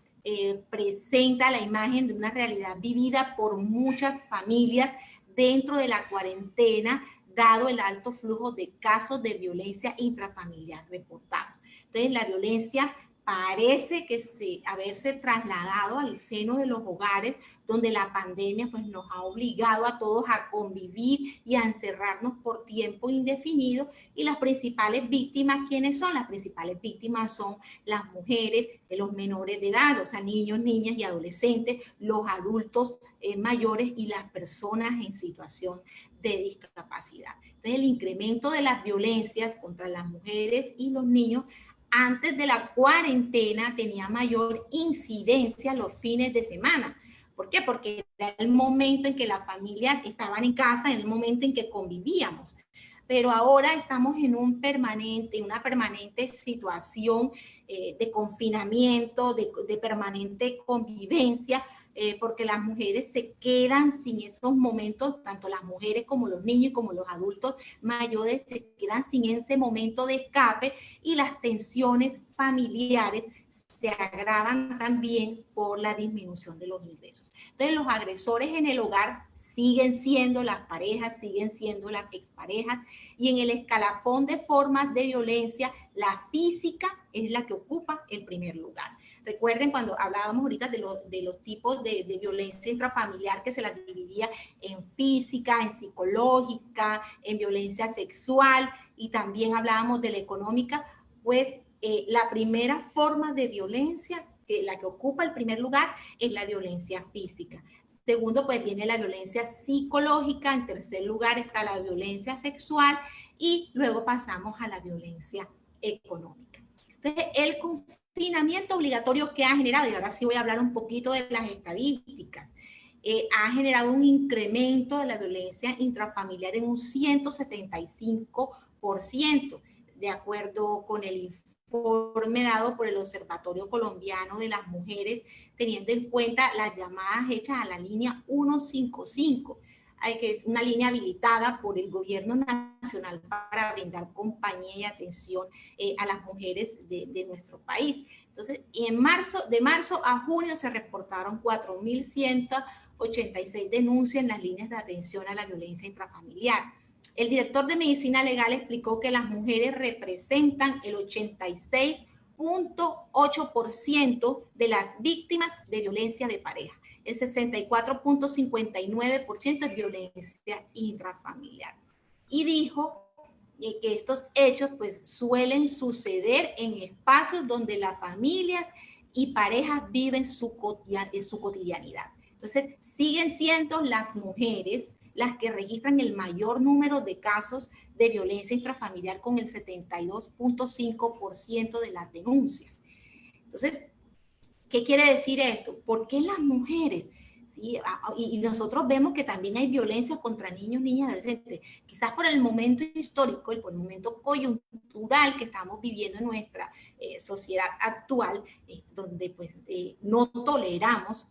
presenta la imagen de una realidad vivida por muchas familias dentro de la cuarentena, dado el alto flujo de casos de violencia intrafamiliar reportados. Entonces, la violencia parece que haberse trasladado al seno de los hogares, donde la pandemia pues, nos ha obligado a todos a convivir y a encerrarnos por tiempo indefinido. Y las principales víctimas, ¿quiénes son? Las principales víctimas son las mujeres, los menores de edad, o sea, niños, niñas y adolescentes, los adultos mayores y las personas en situación de discapacidad. Entonces, el incremento de las violencias contra las mujeres y los niños antes de la cuarentena tenía mayor incidencia los fines de semana. ¿Por qué? Porque era el momento en que las familias estaban en casa, en el momento en que convivíamos. Pero ahora estamos en una permanente situación de confinamiento, de permanente convivencia, porque las mujeres se quedan sin esos momentos, tanto las mujeres como los niños como los adultos mayores se quedan sin ese momento de escape, y las tensiones familiares se agravan también por la disminución de los ingresos. Entonces, los agresores en el hogar siguen siendo las parejas, siguen siendo las exparejas, y en el escalafón de formas de violencia, la física es la que ocupa el primer lugar. Recuerden cuando hablábamos ahorita de los tipos de violencia intrafamiliar, que se las dividía en física, en psicológica, en violencia sexual, y también hablábamos de la económica, pues la primera forma de violencia, la que ocupa el primer lugar, es la violencia física. Segundo, pues viene la violencia psicológica. En tercer lugar está la violencia sexual, y luego pasamos a la violencia económica. Entonces, el confinamiento obligatorio que ha generado, y ahora sí voy a hablar un poquito de las estadísticas, ha generado un incremento de la violencia intrafamiliar en un 175%, de acuerdo con el informe dado por el Observatorio Colombiano de las Mujeres, teniendo en cuenta las llamadas hechas a la línea 155, que es una línea habilitada por el gobierno nacional para brindar compañía y atención a las mujeres de nuestro país. Entonces, de marzo a junio se reportaron 4.186 denuncias en las líneas de atención a la violencia intrafamiliar. El director de Medicina Legal explicó que las mujeres representan el 86.8% de las víctimas de violencia de pareja. El 64.59% es violencia intrafamiliar. Y dijo que estos hechos pues suelen suceder en espacios donde las familias y parejas viven su cotidianidad. Entonces, siguen siendo las mujeres las que registran el mayor número de casos de violencia intrafamiliar, con el 72.5% de las denuncias. Entonces, ¿qué quiere decir esto? ¿Por qué las mujeres? ¿sí? Y nosotros vemos que también hay violencia contra niños, niñas y adolescentes, quizás por el momento histórico y por el momento coyuntural que estamos viviendo en nuestra sociedad actual, donde pues no toleramos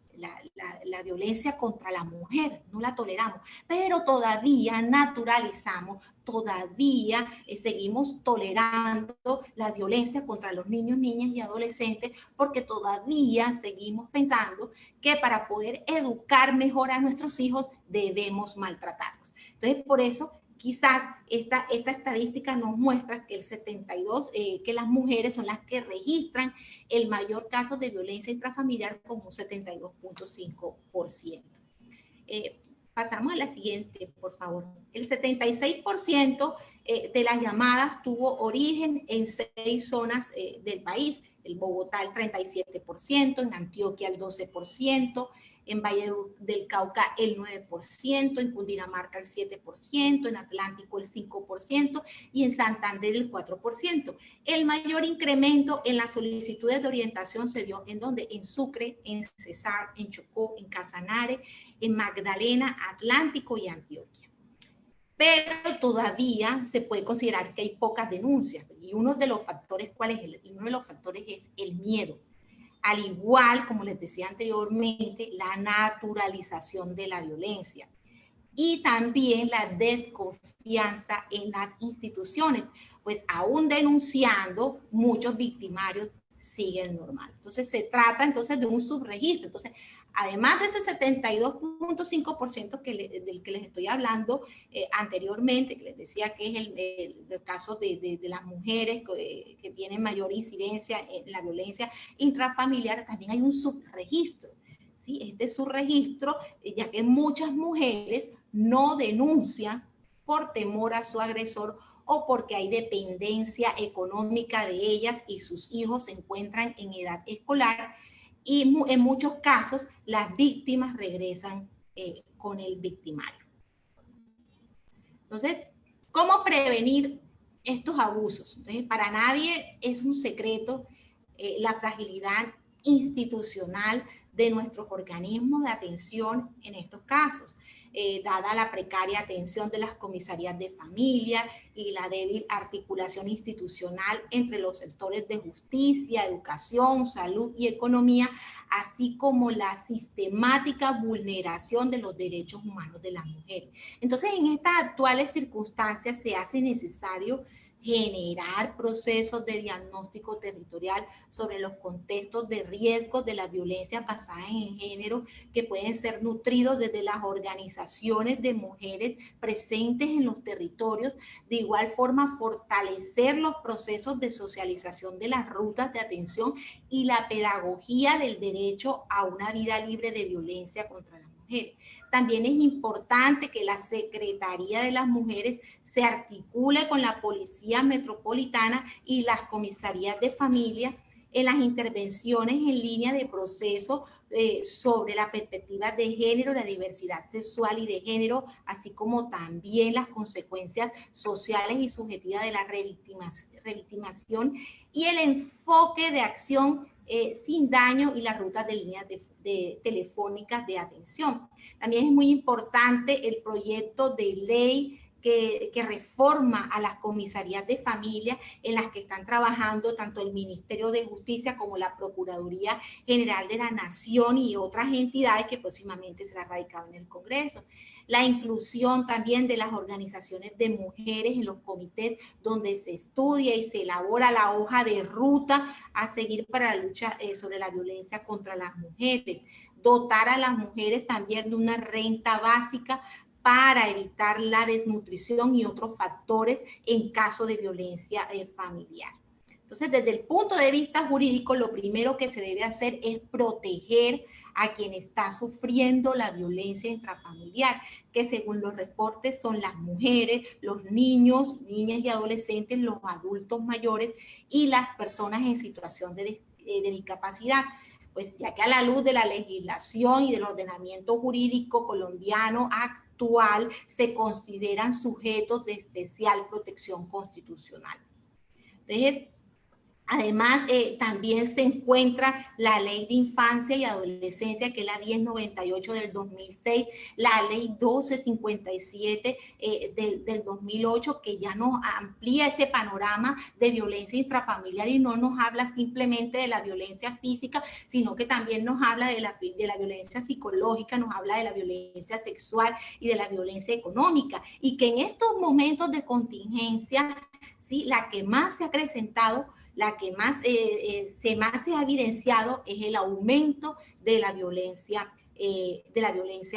la violencia contra la mujer, no la toleramos, pero todavía naturalizamos, todavía seguimos tolerando la violencia contra los niños, niñas y adolescentes, porque todavía seguimos pensando que para poder educar mejor a nuestros hijos debemos maltratarlos. Entonces, por eso quizás esta estadística nos muestra que el 72, que las mujeres son las que registran el mayor caso de violencia intrafamiliar con un 72.5%. Pasamos a la siguiente, por favor. El 76% de las llamadas tuvo origen en 6 zonas del país. En Bogotá el 37%, en Antioquia el 12%, en Valle del Cauca el 9%, en Cundinamarca el 7%, en Atlántico el 5% y en Santander el 4%. El mayor incremento en las solicitudes de orientación se dio en donde, en Sucre, en Cesar, en Chocó, en Casanare, en Magdalena, Atlántico y Antioquia. Pero todavía se puede considerar que hay pocas denuncias y uno de los factores, ¿cuál es? Uno de los factores es el miedo. Al igual, como les decía anteriormente, la naturalización de la violencia y también la desconfianza en las instituciones, pues aún denunciando, muchos victimarios siguen normal. Entonces se trata entonces de un subregistro. Entonces, además de ese 72.5% del que les estoy hablando anteriormente, que les decía que es el caso de las mujeres que tienen mayor incidencia en la violencia intrafamiliar, también hay un subregistro. ¿Sí? Este subregistro, ya que muchas mujeres no denuncian por temor a su agresor o porque hay dependencia económica de ellas y sus hijos se encuentran en edad escolar, y en muchos casos las víctimas regresan con el victimario. Entonces, ¿cómo prevenir estos abusos? Entonces, para nadie es un secreto la fragilidad institucional de nuestros organismos de atención en estos casos, dada la precaria atención de las comisarías de familia y la débil articulación institucional entre los sectores de justicia, educación, salud y economía, así como la sistemática vulneración de los derechos humanos de las mujeres. Entonces, en estas actuales circunstancias se hace necesario generar procesos de diagnóstico territorial sobre los contextos de riesgo de la violencia basada en género que pueden ser nutridos desde las organizaciones de mujeres presentes en los territorios. De igual forma, fortalecer los procesos de socialización de las rutas de atención y la pedagogía del derecho a una vida libre de violencia contra las mujeres. También es importante que la Secretaría de las Mujeres se articule con la Policía Metropolitana y las comisarías de familia en las intervenciones en línea de proceso sobre la perspectiva de género, la diversidad sexual y de género, así como también las consecuencias sociales y subjetivas de la revictimación y el enfoque de acción sin daño y las rutas de líneas telefónicas de atención. También es muy importante el proyecto de ley que reforma a las comisarías de familia en las que están trabajando tanto el Ministerio de Justicia como la Procuraduría General de la Nación y otras entidades que próximamente será radicado en el Congreso. La inclusión también de las organizaciones de mujeres en los comités donde se estudia y se elabora la hoja de ruta a seguir para la lucha sobre la violencia contra las mujeres. Dotar a las mujeres también de una renta básica para evitar la desnutrición y otros factores en caso de violencia familiar. Entonces, desde el punto de vista jurídico, lo primero que se debe hacer es proteger a quien está sufriendo la violencia intrafamiliar, que según los reportes son las mujeres, los niños, niñas y adolescentes, los adultos mayores y las personas en situación de discapacidad. Pues ya que a la luz de la legislación y del ordenamiento jurídico colombiano actual se consideran sujetos de especial protección constitucional. Entonces, Además, también se encuentra la Ley de Infancia y Adolescencia, que es la 1098 del 2006, la Ley 1257 del 2008, que ya nos amplía ese panorama de violencia intrafamiliar y no nos habla simplemente de la violencia física, sino que también nos habla de la violencia psicológica, nos habla de la violencia sexual y de la violencia económica. Y que en estos momentos de contingencia, ¿sí?, la que más se ha acrecentado, la que más se ha evidenciado es el aumento de la violencia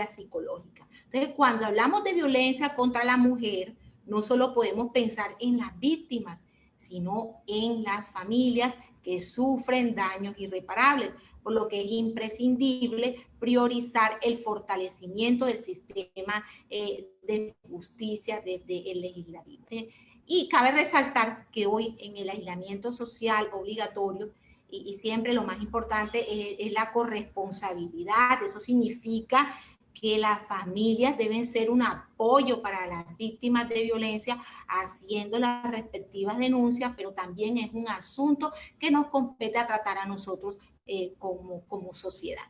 psicológica. Entonces, cuando hablamos de violencia contra la mujer, no solo podemos pensar en las víctimas, sino en las familias que sufren daños irreparables, por lo que es imprescindible priorizar el fortalecimiento del sistema de justicia desde el legislativo. Y cabe resaltar que hoy en el aislamiento social obligatorio, y siempre lo más importante es la corresponsabilidad. Eso significa que las familias deben ser un apoyo para las víctimas de violencia, haciendo las respectivas denuncias, pero también es un asunto que nos compete a tratar a nosotros como sociedad.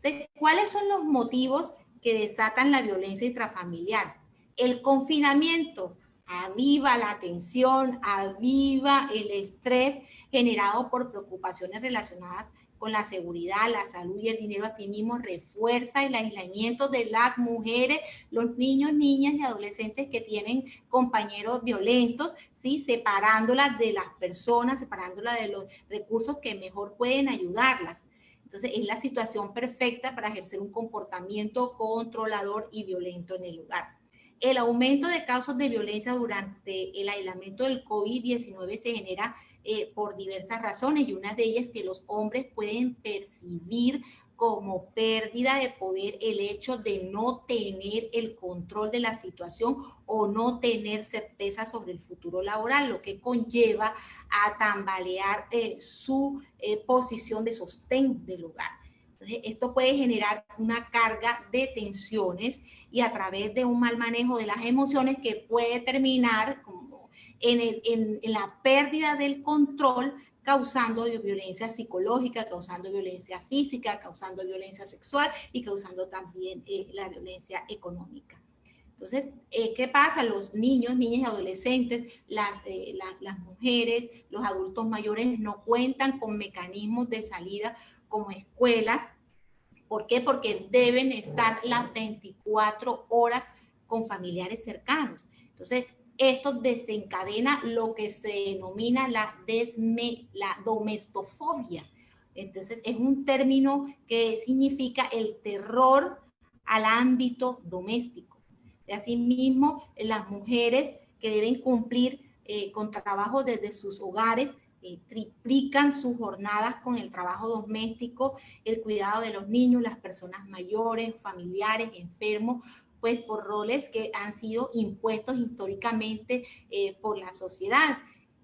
Entonces, ¿cuáles son los motivos que desatan la violencia intrafamiliar? El confinamiento aviva la tensión, aviva el estrés generado por preocupaciones relacionadas con la seguridad, la salud y el dinero. Asimismo, refuerza el aislamiento de las mujeres, los niños, niñas y adolescentes que tienen compañeros violentos, ¿sí?, separándolas de las personas, separándolas de los recursos que mejor pueden ayudarlas. Entonces, es la situación perfecta para ejercer un comportamiento controlador y violento en el hogar. El aumento de casos de violencia durante el aislamiento del COVID-19 se genera por diversas razones, y una de ellas es que los hombres pueden percibir como pérdida de poder el hecho de no tener el control de la situación o no tener certeza sobre el futuro laboral, lo que conlleva a tambalear su posición de sostén del hogar. Esto puede generar una carga de tensiones y a través de un mal manejo de las emociones que puede terminar como en la pérdida del control, causando violencia psicológica, causando violencia física, causando violencia sexual y causando también la violencia económica. Entonces, ¿qué pasa? Los niños, niñas y adolescentes, las mujeres, los adultos mayores no cuentan con mecanismos de salida como escuelas. ¿Por qué? Porque deben estar las 24 horas con familiares cercanos. Entonces, esto desencadena lo que se denomina la domestofobia. Entonces, es un término que significa el terror al ámbito doméstico. Asimismo, las mujeres que deben cumplir con trabajo desde sus hogares triplican sus jornadas con el trabajo doméstico, el cuidado de los niños, las personas mayores, familiares, enfermos, pues por roles que han sido impuestos históricamente por la sociedad.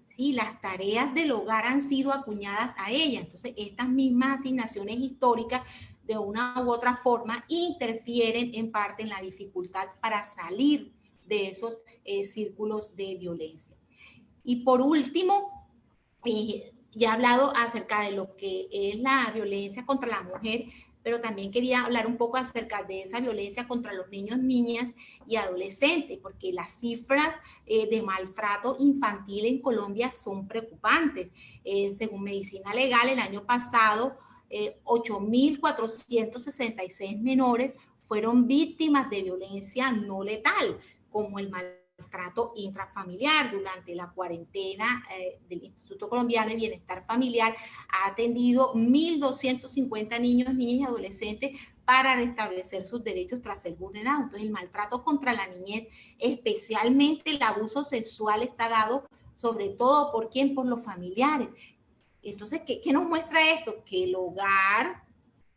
Sí, las tareas del hogar han sido acuñadas a ella. Entonces, estas mismas asignaciones históricas, de una u otra forma, interfieren en parte en la dificultad para salir de esos círculos de violencia. Y por último, ya he hablado acerca de lo que es la violencia contra la mujer, pero también quería hablar un poco acerca de esa violencia contra los niños, niñas y adolescentes, porque las cifras de maltrato infantil en Colombia son preocupantes. Según Medicina Legal, el año pasado, 8.466 menores fueron víctimas de violencia no letal, como el maltrato intrafamiliar. Durante la cuarentena del Instituto Colombiano de Bienestar Familiar ha atendido 1.250 niños, niñas y adolescentes para restablecer sus derechos tras ser vulnerados. Entonces, el maltrato contra la niñez, especialmente el abuso sexual, está dado sobre todo ¿por quién? Por los familiares. Entonces, ¿qué nos muestra esto? Que el hogar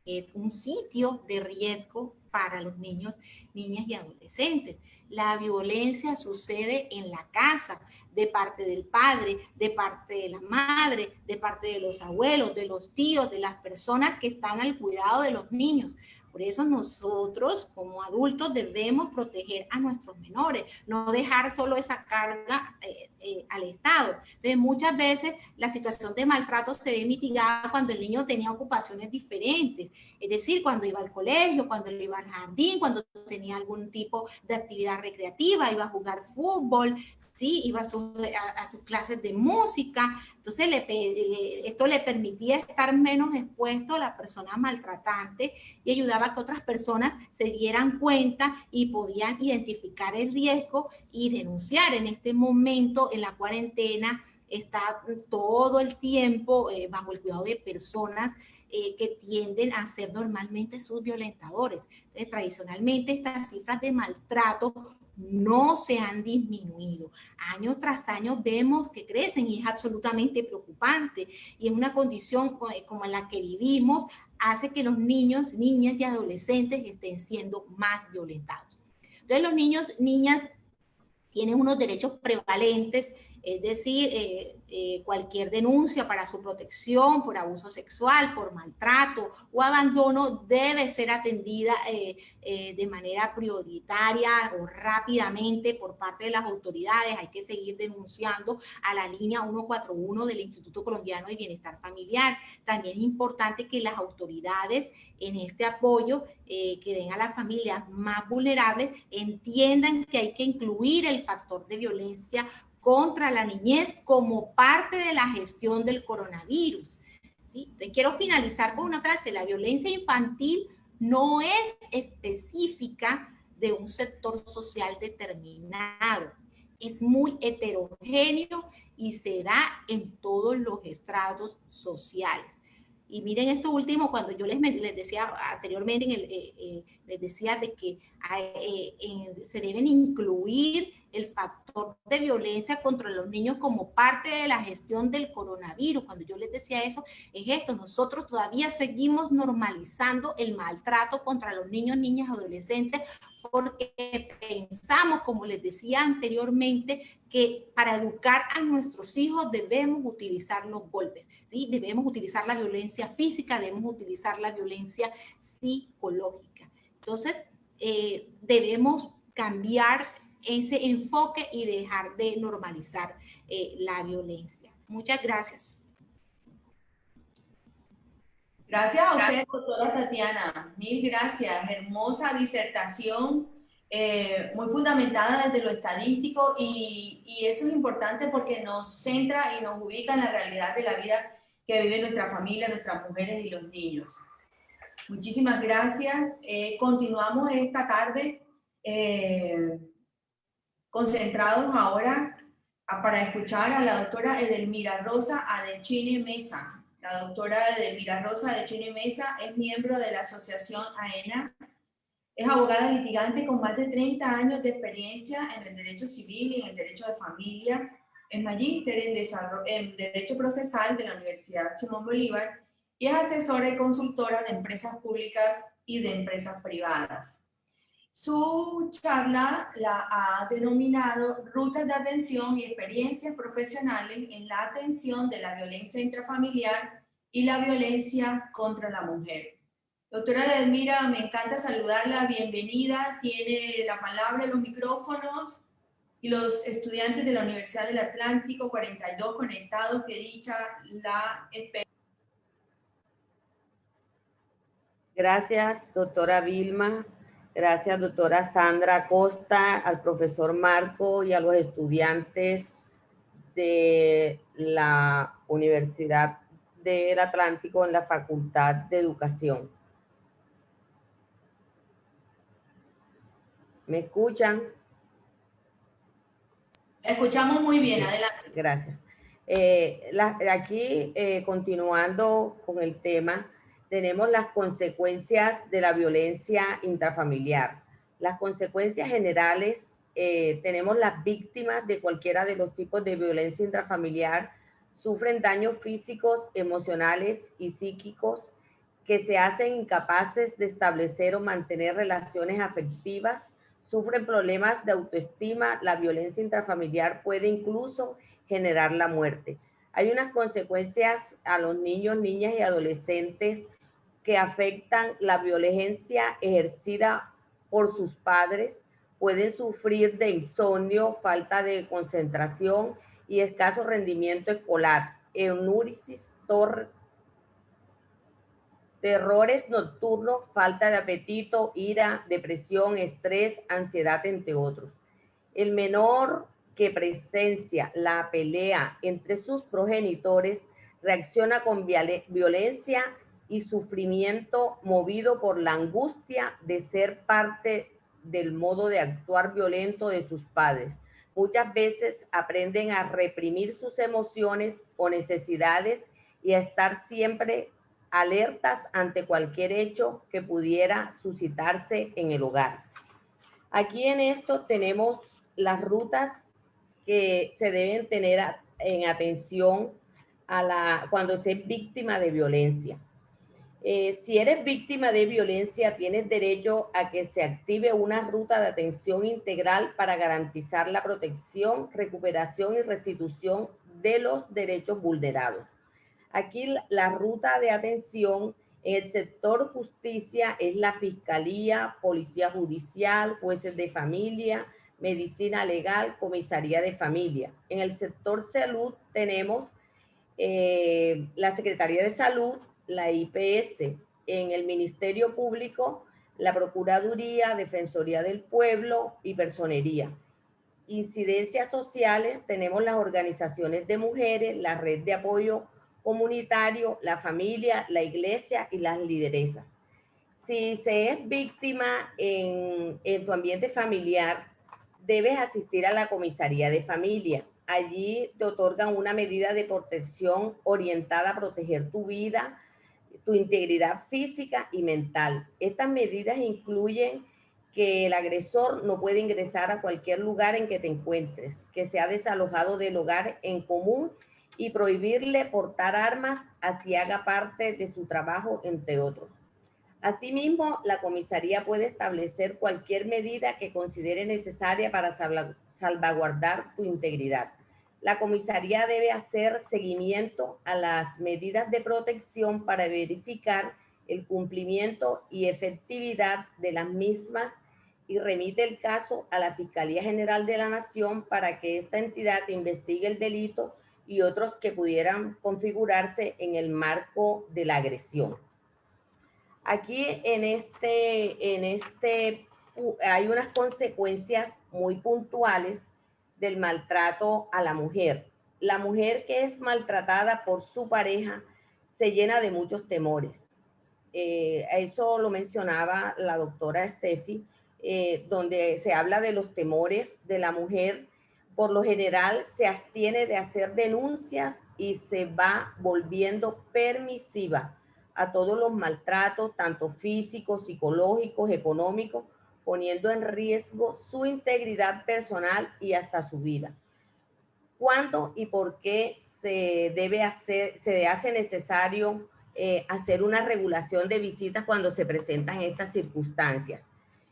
es un sitio de riesgo para los niños, niñas y adolescentes. La violencia sucede en la casa, de parte del padre, de parte de la madre, de parte de los abuelos, de los tíos, de las personas que están al cuidado de los niños. Por eso nosotros como adultos debemos proteger a nuestros menores, no dejar solo esa carga al Estado. Entonces, muchas veces la situación de maltrato se ve mitigada cuando el niño tenía ocupaciones diferentes, es decir, cuando iba al colegio, cuando iba al jardín, cuando tenía algún tipo de actividad recreativa, iba a jugar fútbol, ¿sí? Iba a sus clases de música. Entonces, esto le permitía estar menos expuesto a la persona maltratante y ayudaba a que otras personas se dieran cuenta y podían identificar el riesgo y denunciar. En este momento, en la cuarentena, está todo el tiempo bajo el cuidado de personas que tienden a ser normalmente sus violentadores. Entonces, tradicionalmente estas cifras de maltrato no se han disminuido. Año tras año vemos que crecen y es absolutamente preocupante. Y en una condición como en la que vivimos, hace que los niños, niñas y adolescentes estén siendo más violentados. Entonces, los niños, niñas tienen unos derechos prevalentes, es decir, cualquier denuncia para su protección por abuso sexual, por maltrato o abandono debe ser atendida de manera prioritaria o rápidamente por parte de las autoridades. Hay que seguir denunciando a la línea 141 del Instituto Colombiano de Bienestar Familiar. También es importante que las autoridades en este apoyo que den a las familias más vulnerables entiendan que hay que incluir el factor de violencia contra la niñez como parte de la gestión del coronavirus. ¿Sí? Entonces, quiero finalizar con una frase: la violencia infantil no es específica de un sector social determinado, es muy heterogéneo y se da en todos los estratos sociales. Y miren esto último, cuando yo les decía anteriormente, les decía de que se deben incluir el factor de violencia contra los niños como parte de la gestión del coronavirus. Cuando yo les decía eso, es esto: nosotros todavía seguimos normalizando el maltrato contra los niños, niñas, adolescentes, porque pensamos, como les decía anteriormente, que para educar a nuestros hijos debemos utilizar los golpes, ¿sí? Debemos utilizar la violencia física, debemos utilizar la violencia psicológica. Entonces, debemos cambiar ese enfoque y dejar de normalizar la violencia. Muchas gracias. Gracias a usted, doctora Tatiana. Mil gracias. Hermosa disertación, muy fundamentada desde lo estadístico y eso es importante porque nos centra y nos ubica en la realidad de la vida que vive nuestra familia, nuestras mujeres y los niños. Muchísimas gracias. Continuamos esta tarde concentrados ahora para escuchar a la doctora Edelmira Rosa Adechine Mesa. La doctora Edelmira Rosa Adechine Mesa es miembro de la asociación AENA, es abogada litigante con más de 30 años de experiencia en el derecho civil y en el derecho de familia, es magíster en Derecho Procesal de la Universidad Simón Bolívar y es asesora y consultora de empresas públicas y de empresas privadas. Su charla la ha denominado Rutas de Atención y Experiencias Profesionales en la Atención de la Violencia Intrafamiliar y la Violencia contra la Mujer. Doctora Edelmira, me encanta saludarla, bienvenida, tiene la palabra, los micrófonos y los estudiantes de la Universidad del Atlántico, 42 conectados, que dicha la experiencia. Gracias, doctora Vilma. Gracias, doctora Sandra Acosta, al profesor Marco y a los estudiantes de la Universidad del Atlántico en la Facultad de Educación. ¿Me escuchan? Escuchamos muy bien, adelante. Gracias. Aquí, continuando con el tema, tenemos las consecuencias de la violencia intrafamiliar. Las consecuencias generales, tenemos las víctimas de cualquiera de los tipos de violencia intrafamiliar, sufren daños físicos, emocionales y psíquicos que se hacen incapaces de establecer o mantener relaciones afectivas, sufren problemas de autoestima, la violencia intrafamiliar puede incluso generar la muerte. Hay unas consecuencias a los niños, niñas y adolescentes que afectan la violencia ejercida por sus padres. Pueden sufrir de insomnio, falta de concentración y escaso rendimiento escolar, enuresis, terrores nocturnos, falta de apetito, ira, depresión, estrés, ansiedad, entre otros. El menor que presencia la pelea entre sus progenitores reacciona con violencia y sufrimiento movido por la angustia de ser parte del modo de actuar violento de sus padres. Muchas veces aprenden a reprimir sus emociones o necesidades y a estar siempre alertas ante cualquier hecho que pudiera suscitarse en el hogar. Aquí en esto tenemos las rutas que se deben tener en atención cuando se es víctima de violencia. Si eres víctima de violencia, tienes derecho a que se active una ruta de atención integral para garantizar la protección, recuperación y restitución de los derechos vulnerados. Aquí la ruta de atención en el sector justicia es la Fiscalía, Policía Judicial, jueces de familia, medicina legal, comisaría de familia. En el sector salud tenemos la Secretaría de Salud, la IPS. En el Ministerio Público, la Procuraduría, Defensoría del Pueblo y Personería. Incidencias sociales, tenemos las organizaciones de mujeres, la red de apoyo comunitario, la familia, la iglesia y las lideresas. Si se es víctima en tu ambiente familiar, debes asistir a la comisaría de familia. Allí te otorgan una medida de protección orientada a proteger tu vida, tu integridad física y mental. Estas medidas incluyen que el agresor no puede ingresar a cualquier lugar en que te encuentres, que sea desalojado del hogar en común y prohibirle portar armas así haga parte de su trabajo, entre otros. Asimismo, la comisaría puede establecer cualquier medida que considere necesaria para salvaguardar tu integridad. La comisaría debe hacer seguimiento a las medidas de protección para verificar el cumplimiento y efectividad de las mismas y remite el caso a la Fiscalía General de la Nación para que esta entidad investigue el delito y otros que pudieran configurarse en el marco de la agresión. Aquí hay unas consecuencias muy puntuales del maltrato a la mujer. La mujer que es maltratada por su pareja se llena de muchos temores. Eso lo mencionaba la doctora Steffi, donde se habla de los temores de la mujer. Por lo general se abstiene de hacer denuncias y se va volviendo permisiva a todos los maltratos, tanto físicos, psicológicos, económicos, poniendo en riesgo su integridad personal y hasta su vida. ¿Cuándo y por qué se hace necesario hacer una regulación de visitas cuando se presentan estas circunstancias?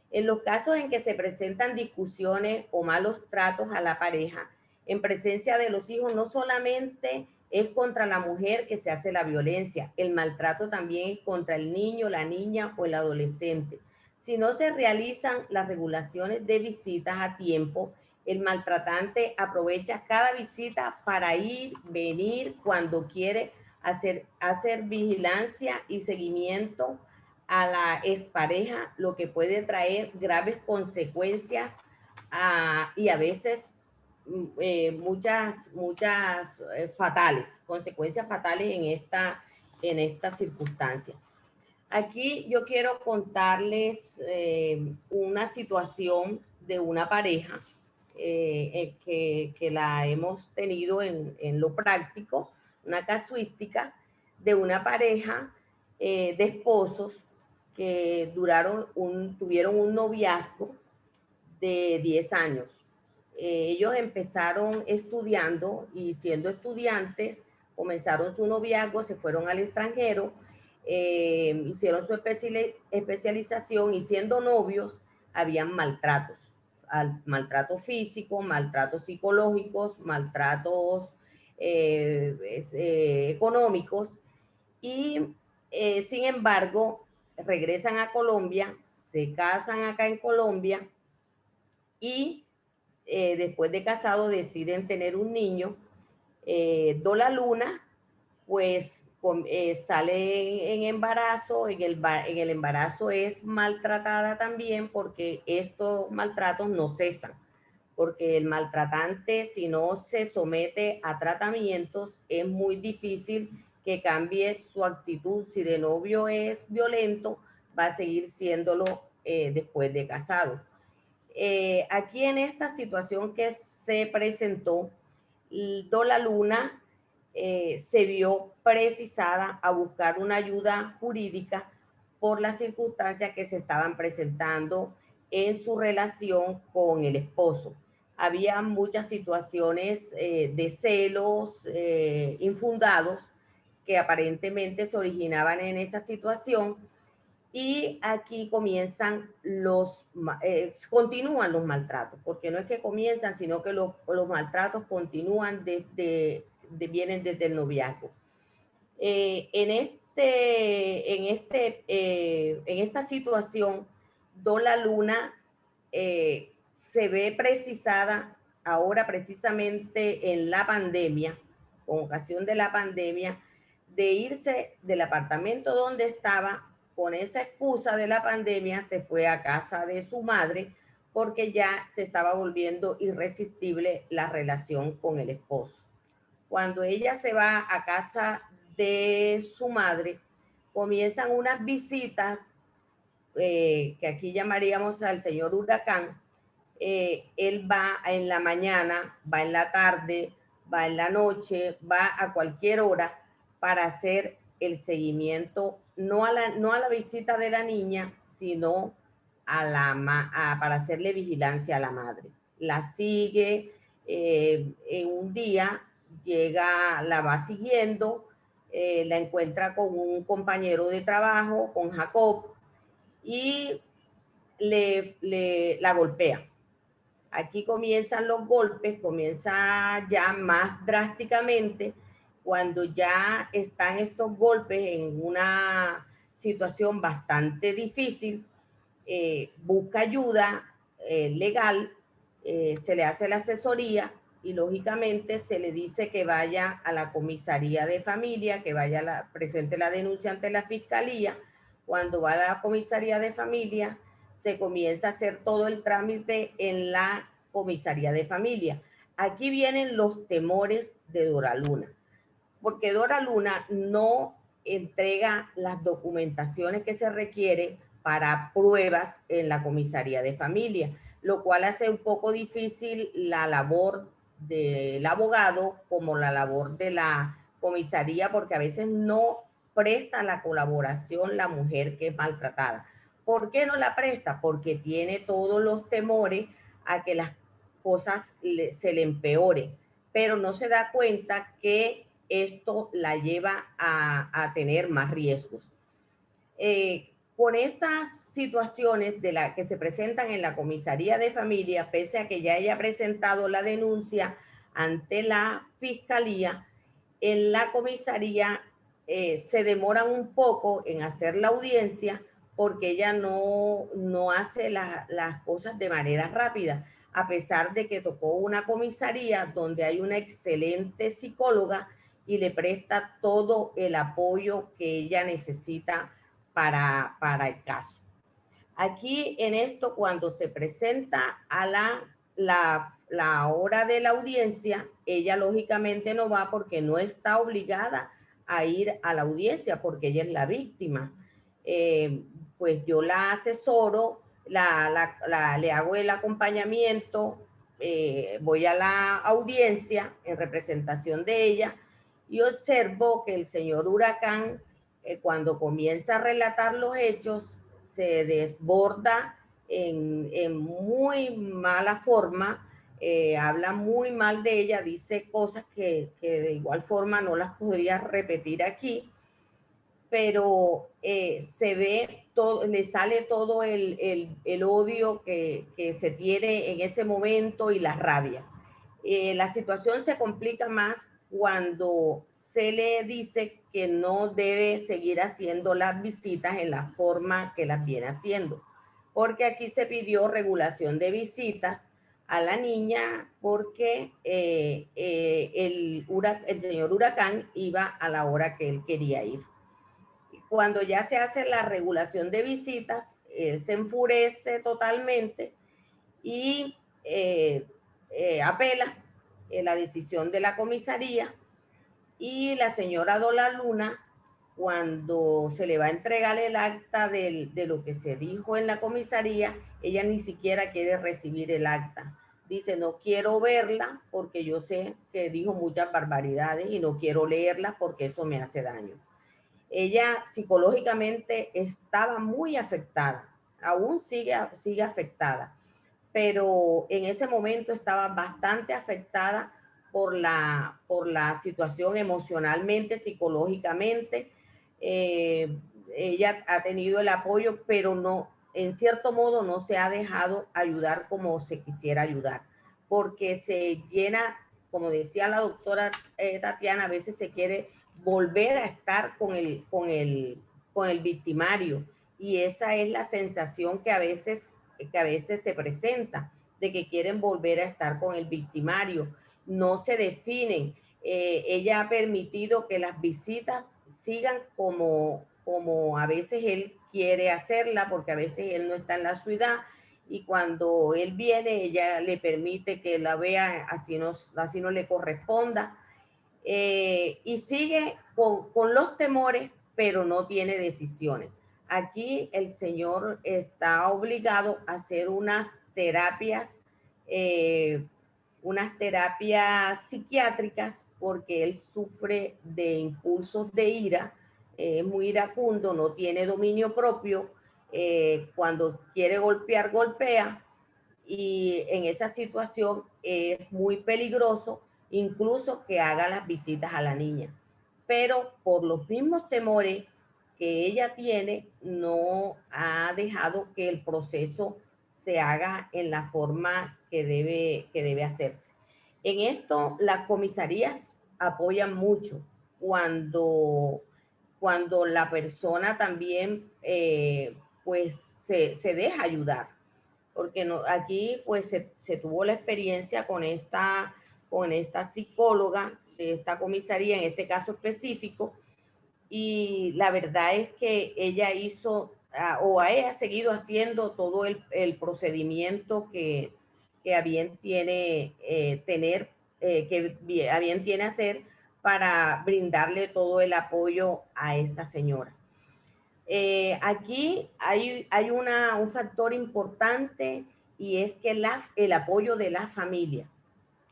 En los casos en que se presentan discusiones o malos tratos a la pareja, en presencia de los hijos, no solamente es contra la mujer que se hace la violencia, el maltrato también es contra el niño, la niña o el adolescente. Si no se realizan las regulaciones de visitas a tiempo, el maltratante aprovecha cada visita para ir, venir cuando quiere, hacer vigilancia y seguimiento a la expareja, lo que puede traer graves consecuencias y a veces muchas fatales, consecuencias fatales en esta circunstancia. Aquí yo quiero contarles una situación de una pareja que la hemos tenido en lo práctico, una casuística de una pareja de esposos que tuvieron un noviazgo de 10 años. Ellos empezaron estudiando y siendo estudiantes, comenzaron su noviazgo, se fueron al extranjero, hicieron su especialización y siendo novios habían maltratos, maltrato físico, maltratos psicológicos, maltratos económicos y Sin embargo, regresan a Colombia, se casan acá en Colombia y después de casado deciden tener un niño. Dola Luna, pues sale en embarazo, en el embarazo es maltratada también porque estos maltratos no cesan, porque el maltratante, si no se somete a tratamientos, es muy difícil que cambie su actitud. Si de novio es violento, va a seguir siéndolo después de casado. Aquí en esta situación que se presentó, Dola Luna se vio precisada a buscar una ayuda jurídica por las circunstancias que se estaban presentando en su relación con el esposo. Había muchas situaciones de celos infundados que aparentemente se originaban en esa situación, y aquí continúan los maltratos, porque no es que comienzan, sino que los maltratos continúan vienen desde el noviazgo. En esta situación, Dola Luna se ve precisada ahora precisamente en la pandemia, con ocasión de la pandemia, de irse del apartamento donde estaba. Con esa excusa de la pandemia se fue a casa de su madre porque ya se estaba volviendo irresistible la relación con el esposo. Cuando ella se va a casa de su madre, comienzan unas visitas que aquí llamaríamos al señor Huracán. Él va en la mañana, va en la tarde, va en la noche, va a cualquier hora para hacer el seguimiento, no a la visita de la niña, sino para hacerle vigilancia a la madre. La sigue, en un día llega, la va siguiendo, la encuentra con un compañero de trabajo, con Jacob, y la golpea. Aquí comienzan los golpes, comienza ya más drásticamente cuando ya están estos golpes en una situación bastante difícil. Busca ayuda legal, se le hace la asesoría y lógicamente se le dice que vaya a la comisaría de familia, que presente la denuncia ante la fiscalía. Cuando va a la comisaría de familia, se comienza a hacer todo el trámite en la comisaría de familia. Aquí vienen los temores de Dola Luna, porque Dola Luna no entrega las documentaciones que se requieren para pruebas en la comisaría de familia, lo cual hace un poco difícil la labor del abogado como la labor de la comisaría, porque a veces no presta la colaboración la mujer que es maltratada. ¿Por qué no la presta? Porque tiene todos los temores a que las cosas se le empeoren, pero no se da cuenta que esto la lleva a tener más riesgos. Con estas situaciones que se presentan en la comisaría de familia, pese a que ya haya presentado la denuncia ante la fiscalía, en la comisaría se demoran un poco en hacer la audiencia porque ella no hace las cosas de manera rápida, a pesar de que tocó una comisaría donde hay una excelente psicóloga y le presta todo el apoyo que ella necesita para el caso. Aquí en esto, cuando se presenta a la hora de la audiencia, ella lógicamente no va porque no está obligada a ir a la audiencia porque ella es la víctima. Pues yo la asesoro, le hago el acompañamiento, voy a la audiencia en representación de ella y observo que el señor Huracán, cuando comienza a relatar los hechos, se desborda en muy mala forma, habla muy mal de ella, dice cosas que de igual forma no las podría repetir aquí, pero se ve todo, le sale todo el odio que se tiene en ese momento y la rabia. La situación se complica más cuando se le dice que no debe seguir haciendo las visitas en la forma que las viene haciendo, porque aquí se pidió regulación de visitas a la niña porque el señor Huracán iba a la hora que él quería ir. Cuando ya se hace la regulación de visitas, él se enfurece totalmente y apela la decisión de la comisaría, y la señora Dola Luna, cuando se le va a entregar el acta de lo que se dijo en la comisaría, ella ni siquiera quiere recibir el acta. Dice, no quiero verla porque yo sé que dijo muchas barbaridades y no quiero leerla porque eso me hace daño. Ella psicológicamente estaba muy afectada, aún sigue afectada, pero en ese momento estaba bastante afectada por la situación emocionalmente, psicológicamente. Ella ha tenido el apoyo, pero no, en cierto modo no se ha dejado ayudar como se quisiera ayudar, porque se llena, como decía la doctora Tatiana, a veces se quiere volver a estar con el victimario, y esa es la sensación que a veces se presenta, de que quieren volver a estar con el victimario. No se definen. Ella ha permitido que las visitas sigan como a veces él quiere hacerla, porque a veces él no está en la ciudad, y cuando él viene, ella le permite que la vea, así no le corresponda. Y sigue con los temores, pero no tiene decisiones. Aquí el señor está obligado a hacer unas terapias psiquiátricas, porque él sufre de impulsos de ira, es muy iracundo, no tiene dominio propio, cuando quiere golpear, golpea, y en esa situación es muy peligroso incluso que haga las visitas a la niña. Pero por los mismos temores que ella tiene, no ha dejado que el proceso se haga en la forma que debe hacerse. En esto las comisarías apoyan mucho cuando la persona también pues se deja ayudar, porque no, aquí pues se tuvo la experiencia con esta psicóloga de esta comisaría, en este caso específico, y la verdad es que ella hizo, ella ha seguido haciendo todo el procedimiento que a bien tiene que a bien tiene hacer para brindarle todo el apoyo a esta señora. Aquí hay un factor importante, y es que el apoyo de la familia.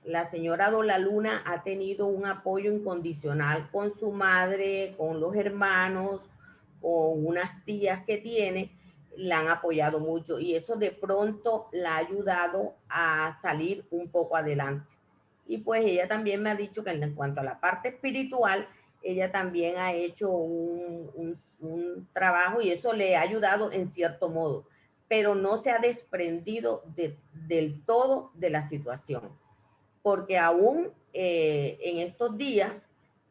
La señora Dola Luna ha tenido un apoyo incondicional con su madre, con los hermanos, con unas tías que tiene, la han apoyado mucho, y eso de pronto la ha ayudado a salir un poco adelante. Y pues ella también me ha dicho que en cuanto a la parte espiritual, ella también ha hecho un trabajo, y eso le ha ayudado en cierto modo, pero no se ha desprendido del todo de la situación, porque aún en estos días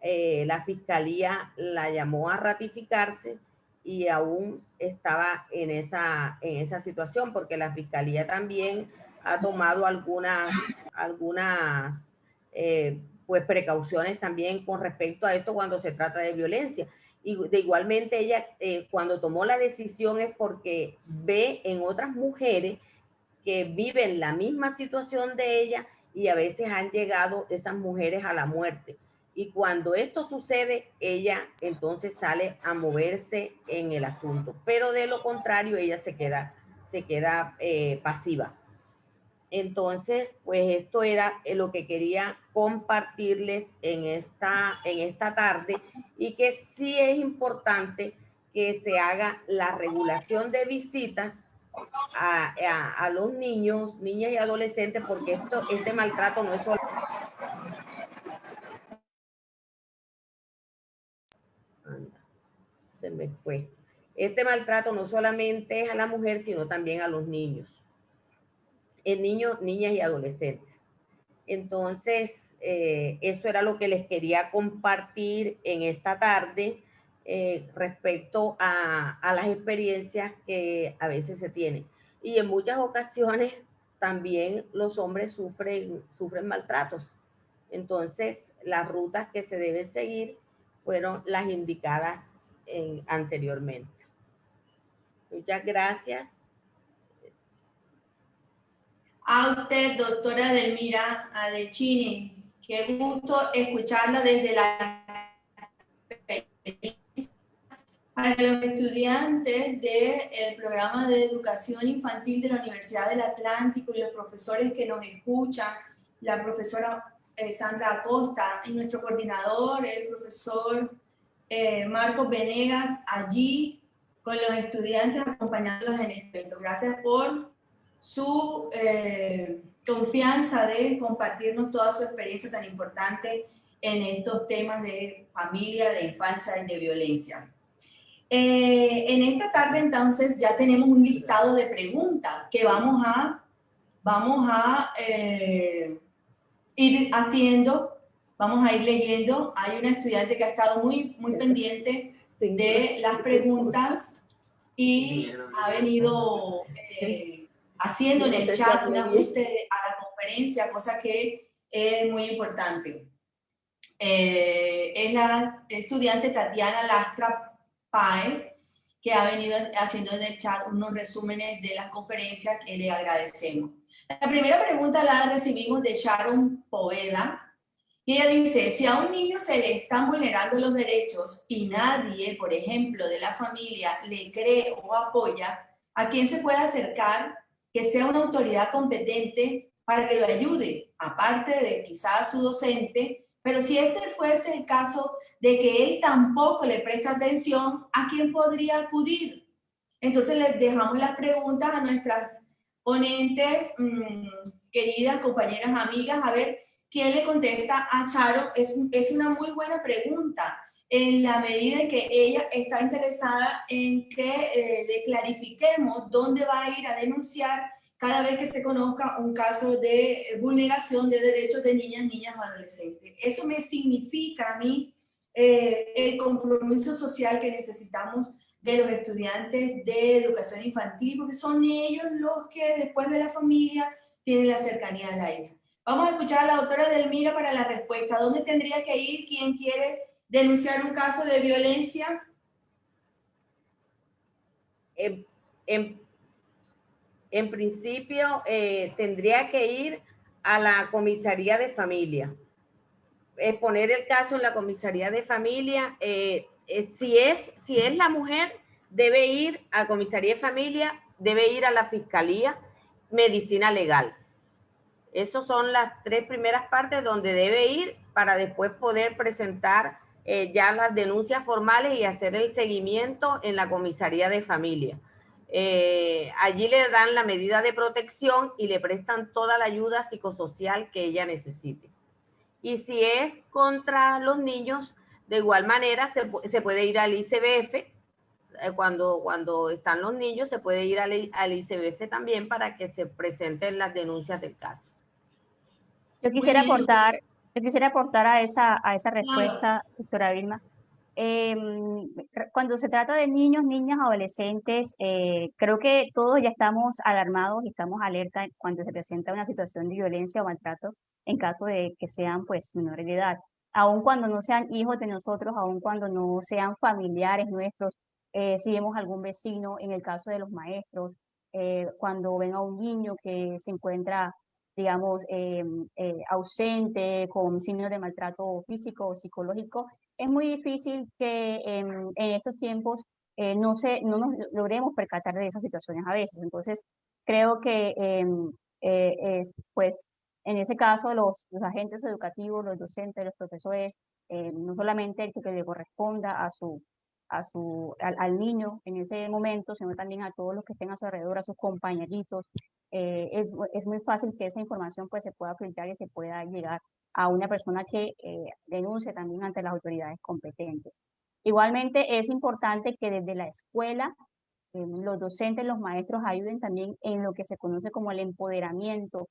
la fiscalía la llamó a ratificarse, y aún estaba en esa situación, porque la fiscalía también ha tomado algunas pues precauciones también con respecto a esto cuando se trata de violencia. Y de igualmente ella cuando tomó la decisión es porque ve en otras mujeres que viven la misma situación de ella, y a veces han llegado esas mujeres a la muerte. Y cuando esto sucede, ella entonces sale a moverse en el asunto. Pero de lo contrario, ella se queda pasiva. Entonces, pues esto era lo que quería compartirles en esta tarde, y que sí es importante que se haga la regulación de visitas a los niños, niñas y adolescentes, porque este maltrato no es solo... Se me fue. Este maltrato no solamente es a la mujer, sino también a los niños. Niños, niñas y adolescentes. Entonces, eso era lo que les quería compartir en esta tarde respecto a las experiencias que a veces se tienen. Y en muchas ocasiones también los hombres sufren maltratos. Entonces, las rutas que se deben seguir fueron las indicadas anteriormente. Muchas gracias. A usted, doctora Delmira Adechini, qué gusto escucharla desde la experiencia. Para los estudiantes del programa de educación infantil de la Universidad del Atlántico y los profesores que nos escuchan, la profesora Sandra Acosta y nuestro coordinador, el profesor Marcos Venegas, allí con los estudiantes acompañándolos en este evento. Gracias por su confianza de compartirnos toda su experiencia tan importante en estos temas de familia, de infancia y de violencia. En esta tarde entonces ya tenemos un listado de preguntas que vamos a ir haciendo, vamos a ir leyendo. Hay una estudiante que ha estado muy pendiente de las preguntas y ha venido haciendo en el chat un ajuste a la conferencia, cosa que es muy importante. Es la estudiante Tatiana Lastra Páez, que ha venido haciendo en el chat unos resúmenes de las conferencias que le agradecemos. La primera pregunta la recibimos de Sharon Poveda, y ella dice, si a un niño se le están vulnerando los derechos y nadie, por ejemplo, de la familia le cree o apoya, ¿a quién se puede acercar que sea una autoridad competente para que lo ayude? Aparte de quizás su docente, pero si este fuese el caso de que él tampoco le presta atención, ¿a quién podría acudir? Entonces les dejamos las preguntas a nuestras ponentes, queridas compañeras, amigas, a ver quién le contesta a Charo. Es una muy buena pregunta, en la medida en que ella está interesada en que le clarifiquemos dónde va a ir a denunciar cada vez que se conozca un caso de vulneración de derechos de niñas o adolescentes. Eso me significa a mí el compromiso social que necesitamos de los estudiantes de educación infantil, porque son ellos los que después de la familia tienen la cercanía a la hija. Vamos a escuchar a la doctora Delmira para la respuesta. ¿Dónde tendría que ir quien quiere denunciar un caso de violencia? En principio, tendría que ir a la comisaría de familia. Poner el caso en la comisaría de familia. Si es la mujer, debe ir a comisaría de familia, debe ir a la fiscalía, medicina legal. Esas son las tres primeras partes donde debe ir para después poder presentar ya las denuncias formales y hacer el seguimiento en la comisaría de familia. Allí le dan la medida de protección y le prestan toda la ayuda psicosocial que ella necesite. Y si es contra los niños, de igual manera se puede ir al ICBF. Cuando están los niños, se puede ir al ICBF también para que se presenten las denuncias del caso. Yo quisiera aportar a esa respuesta, doctora Vilma. Cuando se trata de niños, niñas, adolescentes, creo que todos ya estamos alarmados y estamos alerta cuando se presenta una situación de violencia o maltrato en caso de que sean pues menores de edad. Aun cuando no sean hijos de nosotros, aun cuando no sean familiares nuestros, si vemos algún vecino, en el caso de los maestros, cuando ven a un niño que se encuentra digamos, ausente, con signos de maltrato físico o psicológico, es muy difícil que en estos tiempos no nos logremos percatar de esas situaciones a veces. Entonces, creo que pues, en ese caso los agentes educativos, los docentes, los profesores, no solamente el que le corresponda al niño en ese momento, sino también a todos los que estén a su alrededor, a sus compañeritos. Es muy fácil que esa información pues se pueda filtrar y se pueda llegar a una persona que denuncie también ante las autoridades competentes. Igualmente es importante que desde la escuela los docentes, los maestros ayuden también en lo que se conoce como el empoderamiento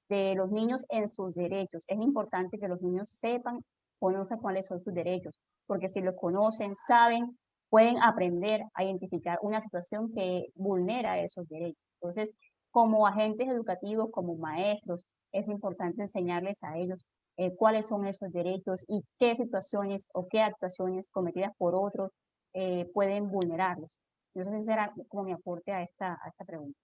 de los niños en sus derechos. Es importante que los niños sepan, conozcan cuáles son sus derechos, porque si los conocen, saben, pueden aprender a identificar una situación que vulnera esos derechos. Entonces, como agentes educativos, como maestros, es importante enseñarles a ellos cuáles son esos derechos y qué situaciones o qué actuaciones cometidas por otros pueden vulnerarlos. Entonces, ese era como mi aporte a esta pregunta.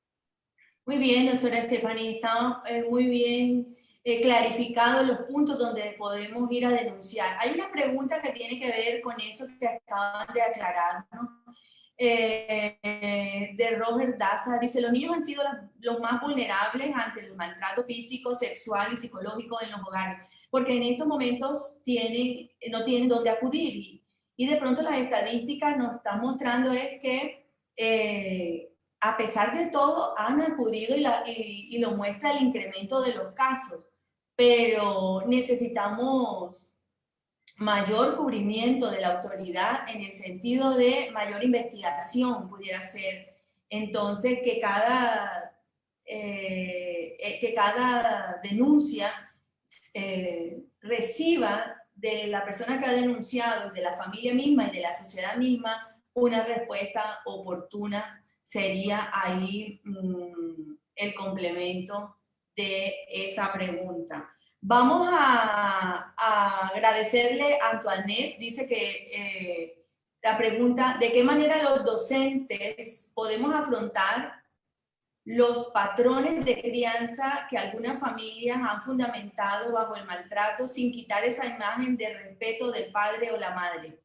Muy bien, doctora Stephanie, está muy bien clarificados los puntos donde podemos ir a denunciar. Hay una pregunta que tiene que ver con eso que acaban de aclarar, ¿no? De Roger Daza, dice, los niños han sido los más vulnerables ante el maltrato físico, sexual y psicológico en los hogares, porque en estos momentos no tienen dónde acudir y de pronto las estadísticas nos están mostrando es que a pesar de todo han acudido y lo muestra el incremento de los casos, pero necesitamos mayor cubrimiento de la autoridad en el sentido de mayor investigación pudiera ser. Entonces, que cada denuncia reciba de la persona que ha denunciado, de la familia misma y de la sociedad misma, una respuesta oportuna sería ahí el complemento de esa pregunta. Vamos a agradecerle a Antoinette, dice que la pregunta, ¿de qué manera los docentes podemos afrontar los patrones de crianza que algunas familias han fundamentado bajo el maltrato sin quitar esa imagen de respeto del padre o la madre?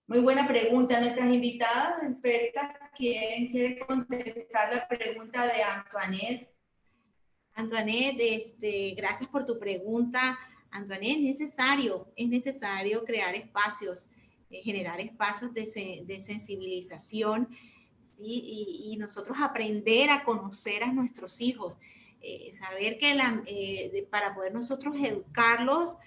Muy buena pregunta. Nuestras invitadas expertas, ¿quién quiere contestar la pregunta de Antoinette? Antoinette, gracias por tu pregunta. Antoinette, es necesario crear espacios, generar espacios de sensibilización, ¿sí? Y nosotros aprender a conocer a nuestros hijos, saber que para poder nosotros educarlos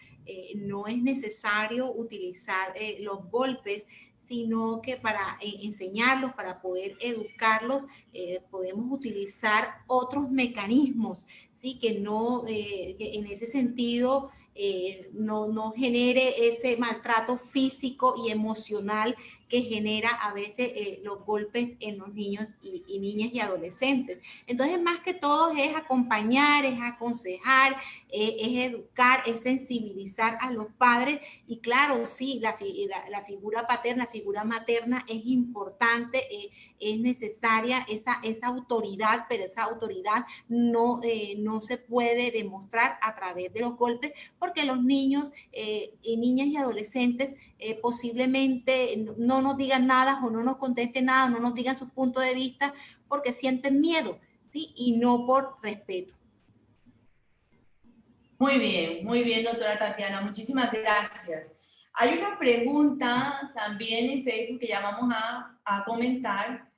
no es necesario utilizar los golpes, sino que para enseñarlos, para poder educarlos, podemos utilizar otros mecanismos, ¿sí? Que en ese sentido no genere ese maltrato físico y emocional que genera a veces los golpes en los niños y niñas y adolescentes. Entonces, más que todo es acompañar, es aconsejar, es educar, es sensibilizar a los padres. Y claro, sí, la figura paterna, la figura materna es importante, es necesaria esa autoridad, pero esa autoridad no se puede demostrar a través de los golpes, porque los niños y niñas y adolescentes posiblemente no nos digan nada o no nos contesten nada, o no nos digan su punto de vista porque sienten miedo, ¿sí? Y no por respeto. Muy bien, doctora Tatiana, muchísimas gracias. Hay una pregunta también en Facebook que ya vamos a comentar.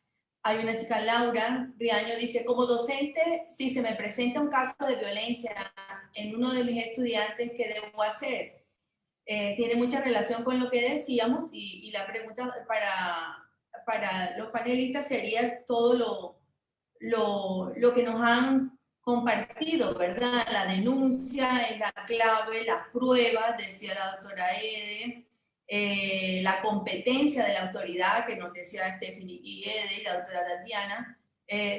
Hay una chica, Laura Riaño, dice, como docente, si se me presenta un caso de violencia en uno de mis estudiantes, ¿qué debo hacer? Tiene mucha relación con lo que decíamos y la pregunta para los panelistas sería todo lo que nos han compartido, ¿verdad? La denuncia es la clave, las pruebas, decía la doctora Ede, la competencia de la autoridad, que nos decía Stephanie y Ede y la doctora Tatiana,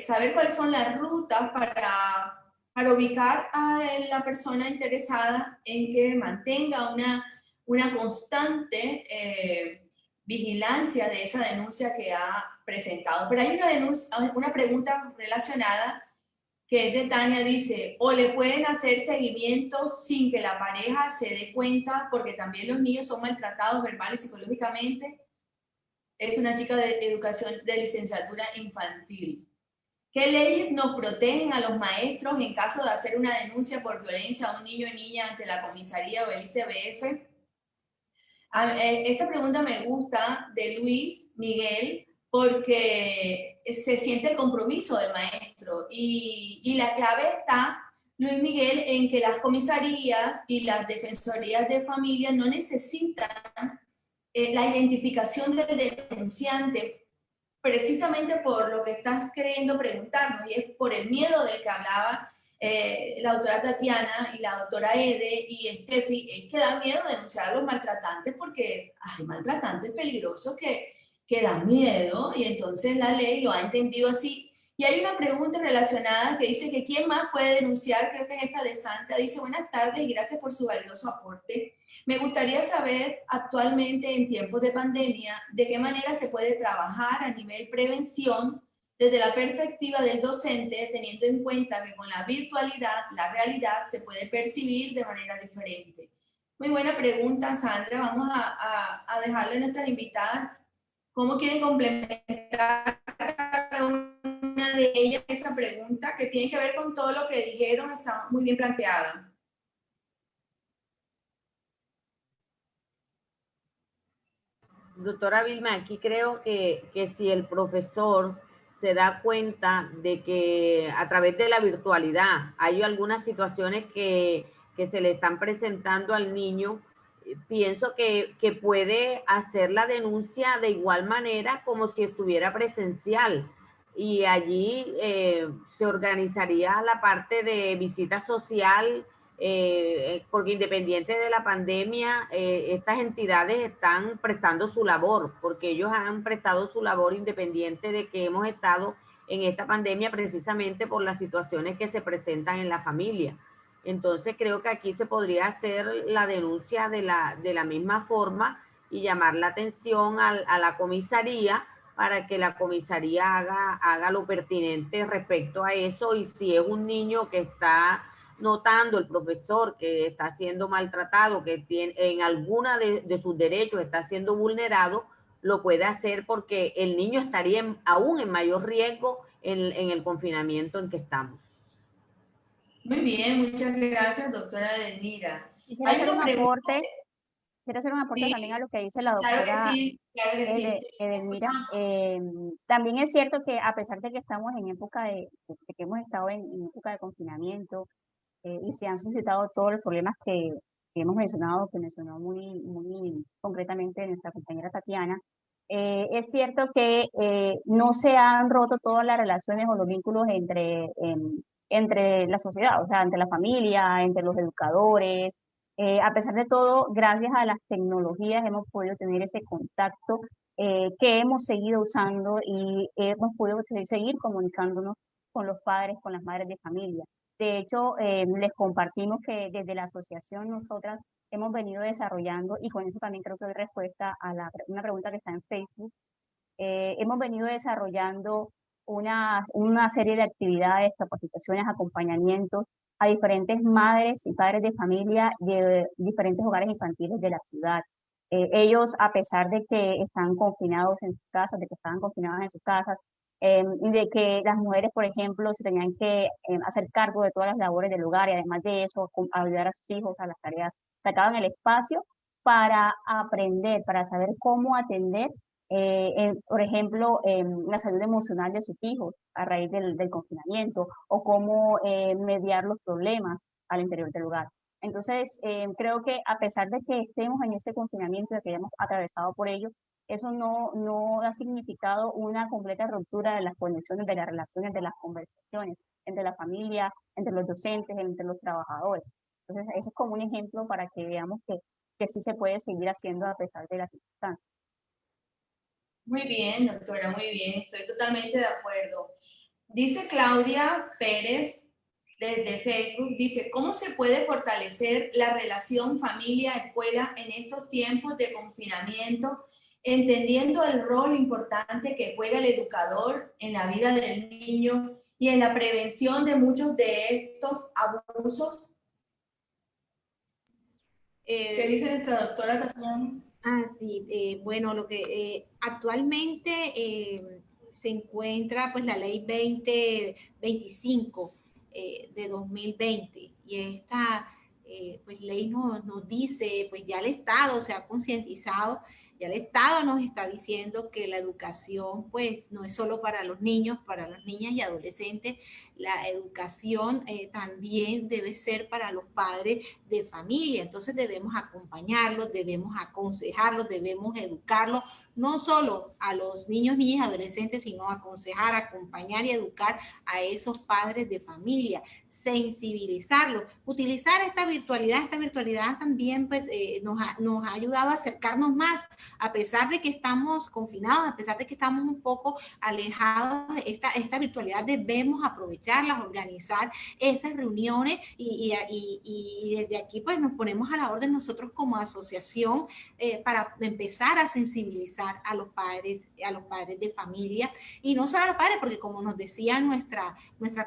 saber cuáles son las rutas para ubicar a la persona interesada en que mantenga una constante vigilancia de esa denuncia que ha presentado. Pero hay una pregunta relacionada que es de Tania, dice, o le pueden hacer seguimiento sin que la pareja se dé cuenta, porque también los niños son maltratados verbal y psicológicamente. Es una chica de educación de licenciatura infantil. ¿Qué leyes nos protegen a los maestros en caso de hacer una denuncia por violencia a un niño o niña ante la comisaría o el ICBF? Esta pregunta me gusta de Luis Miguel porque se siente el compromiso del maestro y la clave está, Luis Miguel, en que las comisarías y las defensorías de familia no necesitan la identificación del denunciante precisamente por lo que estás queriendo preguntarnos y es por el miedo del que hablaba la doctora Tatiana y la doctora Ede y Steffi, es que da miedo denunciar a los maltratantes porque hay maltratantes peligrosos que dan miedo, y entonces la ley lo ha entendido así. Y hay una pregunta relacionada que dice que ¿quién más puede denunciar? Creo que es esta de Sandra. Dice, buenas tardes y gracias por su valioso aporte. Me gustaría saber actualmente en tiempos de pandemia de qué manera se puede trabajar a nivel prevención desde la perspectiva del docente, teniendo en cuenta que con la virtualidad la realidad se puede percibir de manera diferente. Muy buena pregunta, Sandra. Vamos a dejarle a nuestras invitadas cómo quieren complementar cada una de ellas esa pregunta que tiene que ver con todo lo que dijeron. Está muy bien planteada. Doctora Vilma, aquí creo que si el profesor se da cuenta de que a través de la virtualidad hay algunas situaciones que se le están presentando al niño, pienso que puede hacer la denuncia de igual manera como si estuviera presencial. Y allí se organizaría la parte de visita social, porque independiente de la pandemia, estas entidades están prestando su labor, porque ellos han prestado su labor independiente de que hemos estado en esta pandemia precisamente por las situaciones que se presentan en la familia. Entonces creo que aquí se podría hacer la denuncia de la misma forma y llamar la atención a la comisaría para que la comisaría haga lo pertinente respecto a eso, y si es un niño que está notando el profesor que está siendo maltratado, que tiene, en alguna de sus derechos está siendo vulnerado, lo puede hacer porque el niño estaría aún en mayor riesgo en el confinamiento en que estamos. Muy bien, muchas gracias, doctora Edelmira. Quisiera hacer un aporte Sí, también a lo que dice la claro que doctora sí, claro que sí. Edelmira. También es cierto que a pesar de que estamos en época de que hemos estado en época de confinamiento, y se han suscitado todos los problemas que hemos mencionado, que mencionó muy concretamente nuestra compañera Tatiana, es cierto que no se han roto todas las relaciones o los vínculos entre la sociedad, o sea, entre la familia, entre los educadores. A pesar de todo, gracias a las tecnologías hemos podido tener ese contacto que hemos seguido usando, y hemos podido seguir comunicándonos con los padres, con las madres de familia. De hecho, les compartimos que desde la asociación nosotras hemos venido desarrollando, y con eso también creo que doy respuesta a una pregunta que está en Facebook. Hemos venido desarrollando una serie de actividades, capacitaciones, acompañamientos a diferentes madres y padres de familia de diferentes hogares infantiles de la ciudad. Ellos, a pesar de que están confinados en sus casas, de que estaban confinadas en sus casas, y de que las mujeres, por ejemplo, se tenían que hacer cargo de todas las labores del hogar, y además de eso, ayudar a sus hijos a las tareas, sacaban el espacio para aprender, para saber cómo atender, por ejemplo, la salud emocional de sus hijos a raíz del confinamiento, o cómo mediar los problemas al interior del hogar. Entonces, creo que a pesar de que estemos en ese confinamiento, de que hayamos atravesado por ello, eso no ha significado una completa ruptura de las conexiones, de las relaciones, de las conversaciones entre la familia, entre los docentes, entre los trabajadores. Entonces, ese es como un ejemplo para que veamos que sí se puede seguir haciendo a pesar de las circunstancias. Muy bien, doctora, muy bien. Estoy totalmente de acuerdo. Dice Claudia Pérez desde Facebook, dice, ¿cómo se puede fortalecer la relación familia-escuela en estos tiempos de confinamiento, entendiendo el rol importante que juega el educador en la vida del niño y en la prevención de muchos de estos abusos? ¿Qué dice nuestra doctora Tatiana? Sí, bueno, lo que actualmente se encuentra pues la ley 2025 de 2020, y esta pues ley nos dice, pues ya el Estado se ha concientizado, ya el Estado nos está diciendo que la educación pues no es solo para los niños, para las niñas y adolescentes, la educación también debe ser para los padres de familia. Entonces debemos acompañarlos, debemos aconsejarlos, debemos educarlos, no solo a los niños, niñas, adolescentes, sino aconsejar, acompañar y educar a esos padres de familia, sensibilizarlos, utilizar esta virtualidad también pues nos ha ayudado a acercarnos más, a pesar de que estamos confinados, a pesar de que estamos un poco alejados, esta virtualidad debemos aprovecharlas, organizar esas reuniones y desde aquí pues nos ponemos a la orden nosotros como asociación para empezar a sensibilizar a los padres de familia, y no solo a los padres, porque como nos decía nuestra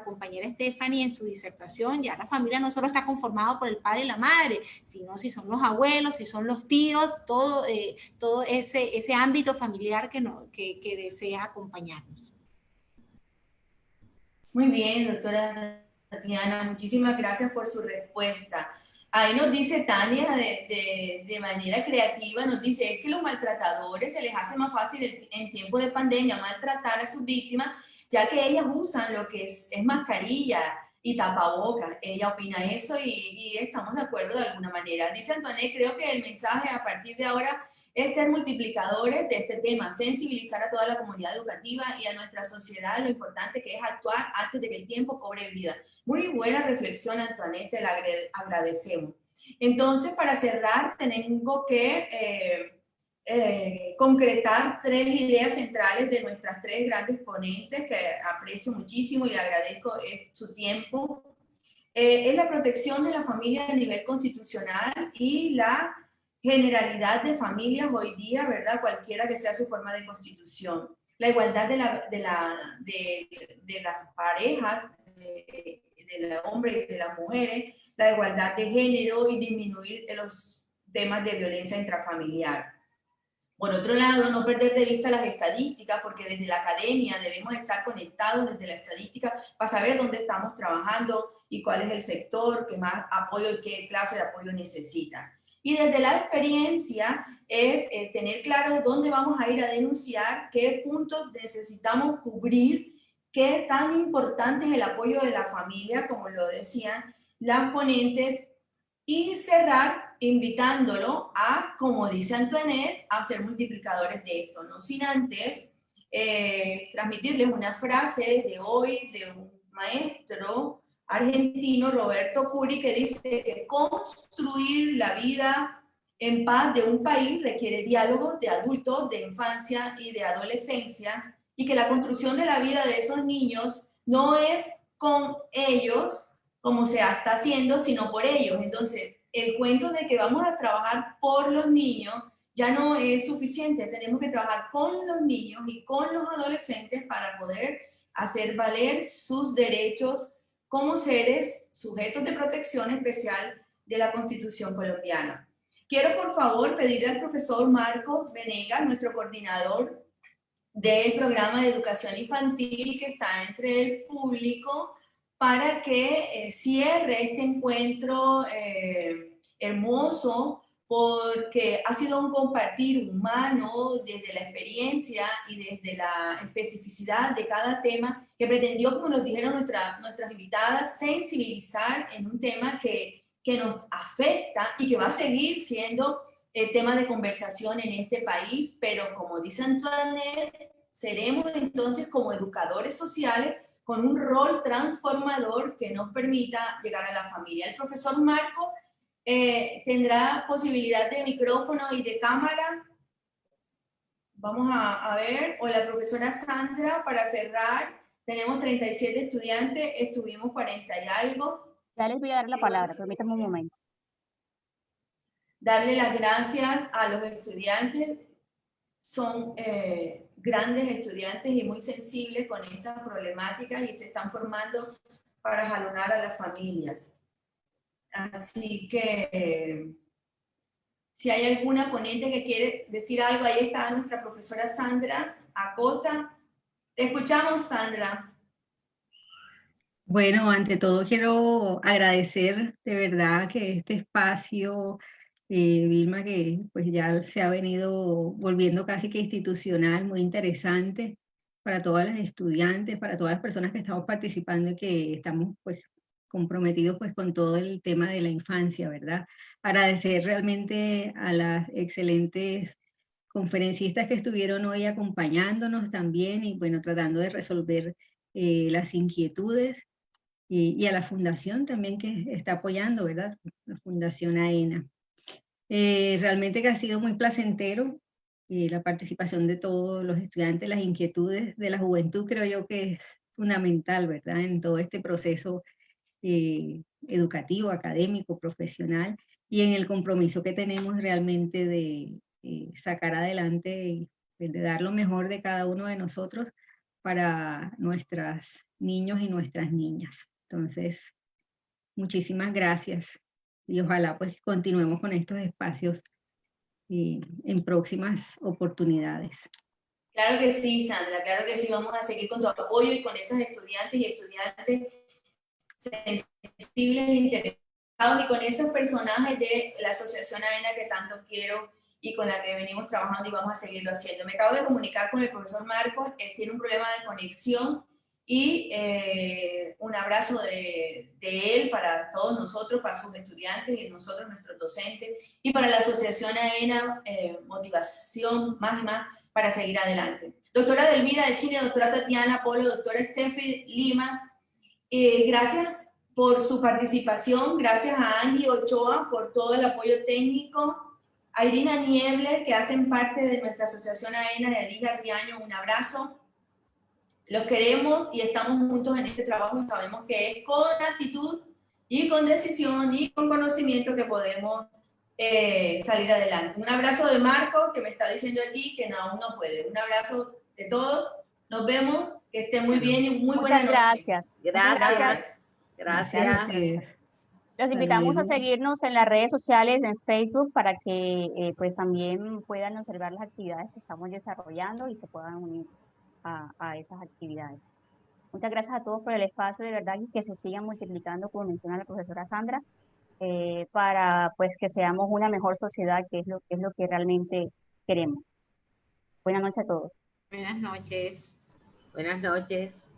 compañera Stephanie en su disertación, ya la familia no solo está conformada por el padre y la madre, sino si son los abuelos, si son los tíos, todo ese ámbito familiar que desea acompañarnos. Muy bien, doctora Tatiana, muchísimas gracias por su respuesta. Ahí nos dice Tania de manera creativa, nos dice, es que los maltratadores se les hace más fácil en tiempo de pandemia maltratar a sus víctimas, ya que ellas usan lo que es mascarilla y tapabocas. Ella opina eso y estamos de acuerdo de alguna manera. Dice Antoinette, creo que el mensaje a partir de ahora es ser multiplicadores de este tema, sensibilizar a toda la comunidad educativa y a nuestra sociedad lo importante que es actuar antes de que el tiempo cobre vida. Muy buena reflexión, Antoinette, te la agradecemos. Entonces, para cerrar, tengo que concretar 3 ideas centrales de nuestras 3 grandes ponentes, que aprecio muchísimo y le agradezco su tiempo. Es la protección de la familia a nivel constitucional y la generalidad de familias hoy día, ¿verdad? Cualquiera que sea su forma de constitución. La igualdad de las parejas, del hombre y de las mujeres, la igualdad de género y disminuir los temas de violencia intrafamiliar. Por otro lado, no perder de vista las estadísticas, porque desde la academia debemos estar conectados desde la estadística para saber dónde estamos trabajando y cuál es el sector que más apoyo y qué clase de apoyo necesita. Y desde la experiencia es tener claro dónde vamos a ir a denunciar, qué puntos necesitamos cubrir, qué tan importante es el apoyo de la familia, como lo decían las ponentes, y cerrar invitándolo a, como dice Antoinette, a ser multiplicadores de esto, no sin antes transmitirles una frase de hoy de un maestro argentino, Roberto Curi, que dice que construir la vida en paz de un país requiere diálogos de adultos, de infancia y de adolescencia, y que la construcción de la vida de esos niños no es con ellos, como se está haciendo, sino por ellos. Entonces, el cuento de que vamos a trabajar por los niños ya no es suficiente. Tenemos que trabajar con los niños y con los adolescentes para poder hacer valer sus derechos como seres sujetos de protección especial de la Constitución colombiana. Quiero, por favor, pedirle al profesor Marcos Venegas, nuestro coordinador del programa de educación infantil que está entre el público, para que cierre este encuentro hermoso, porque ha sido un compartir humano desde la experiencia y desde la especificidad de cada tema, que pretendió, como nos dijeron nuestras invitadas, sensibilizar en un tema que nos afecta y que va a seguir siendo el tema de conversación en este país, pero como dice Antoinette, seremos entonces como educadores sociales con un rol transformador que nos permita llegar a la familia. El profesor Marco tendrá posibilidad de micrófono y de cámara. Vamos a ver. O la profesora Sandra, para cerrar. Tenemos 37 estudiantes, estuvimos 40 y algo. Ya les voy a dar la palabra, permítanme un momento. Darle las gracias a los estudiantes. Son grandes estudiantes y muy sensibles con estas problemáticas y se están formando para jalonar a las familias. Así que si hay alguna ponente que quiere decir algo, ahí está nuestra profesora Sandra Acosta. Te escuchamos, Sandra. Bueno, ante todo quiero agradecer de verdad que este espacio, Vilma, que pues ya se ha venido volviendo casi que institucional, muy interesante. para todas las estudiantes, para todas las personas que estamos participando y que estamos pues comprometidos pues con todo el tema de la infancia, ¿verdad? Agradecer realmente a las excelentes conferencistas que estuvieron hoy acompañándonos también y bueno, tratando de resolver las inquietudes y a la fundación también que está apoyando, ¿verdad? La Fundación AENA. Realmente que ha sido muy placentero la participación de todos los estudiantes, las inquietudes de la juventud creo yo que es fundamental, ¿verdad? En todo este proceso educativo, académico, profesional y en el compromiso que tenemos realmente de sacar adelante, de dar lo mejor de cada uno de nosotros para nuestros niños y nuestras niñas. Entonces, muchísimas gracias y ojalá pues continuemos con estos espacios en próximas oportunidades. Claro que sí, Sandra, claro que sí, vamos a seguir con tu apoyo y con esos estudiantes y estudiantes sensibles e interesados y con esos personajes de la Asociación AENA que tanto quiero y con la que venimos trabajando y vamos a seguirlo haciendo. Me acabo de comunicar con el profesor Marcos, tiene un problema de conexión y un abrazo de él para todos nosotros, para sus estudiantes y nosotros, nuestros docentes, y para la Asociación AENA, motivación más y más para seguir adelante. Doctora Delmira de Chile, doctora Tatiana Polo, doctora Steffi Lima, gracias por su participación, gracias a Angie Ochoa por todo el apoyo técnico, a Irina Nieble, que hacen parte de nuestra Asociación AENA, y a Liga Riaño, un abrazo. Los queremos y estamos juntos en este trabajo y sabemos que es con actitud y con decisión y con conocimiento que podemos salir adelante. Un abrazo de Marco, que me está diciendo aquí que aún no puede. Un abrazo de todos. Nos vemos. Que estén muy bien y muy buena noche. Gracias. Gracias. Gracias a ustedes. Los Hasta invitamos a luego. seguirnos en las redes sociales, en Facebook, para que pues también puedan observar las actividades que estamos desarrollando y se puedan unir a esas actividades. Muchas gracias a todos por el espacio, de verdad, y que se sigan multiplicando, como menciona la profesora Sandra, para pues que seamos una mejor sociedad, que es lo que realmente queremos. Buenas noches a todos. Buenas noches. Buenas noches.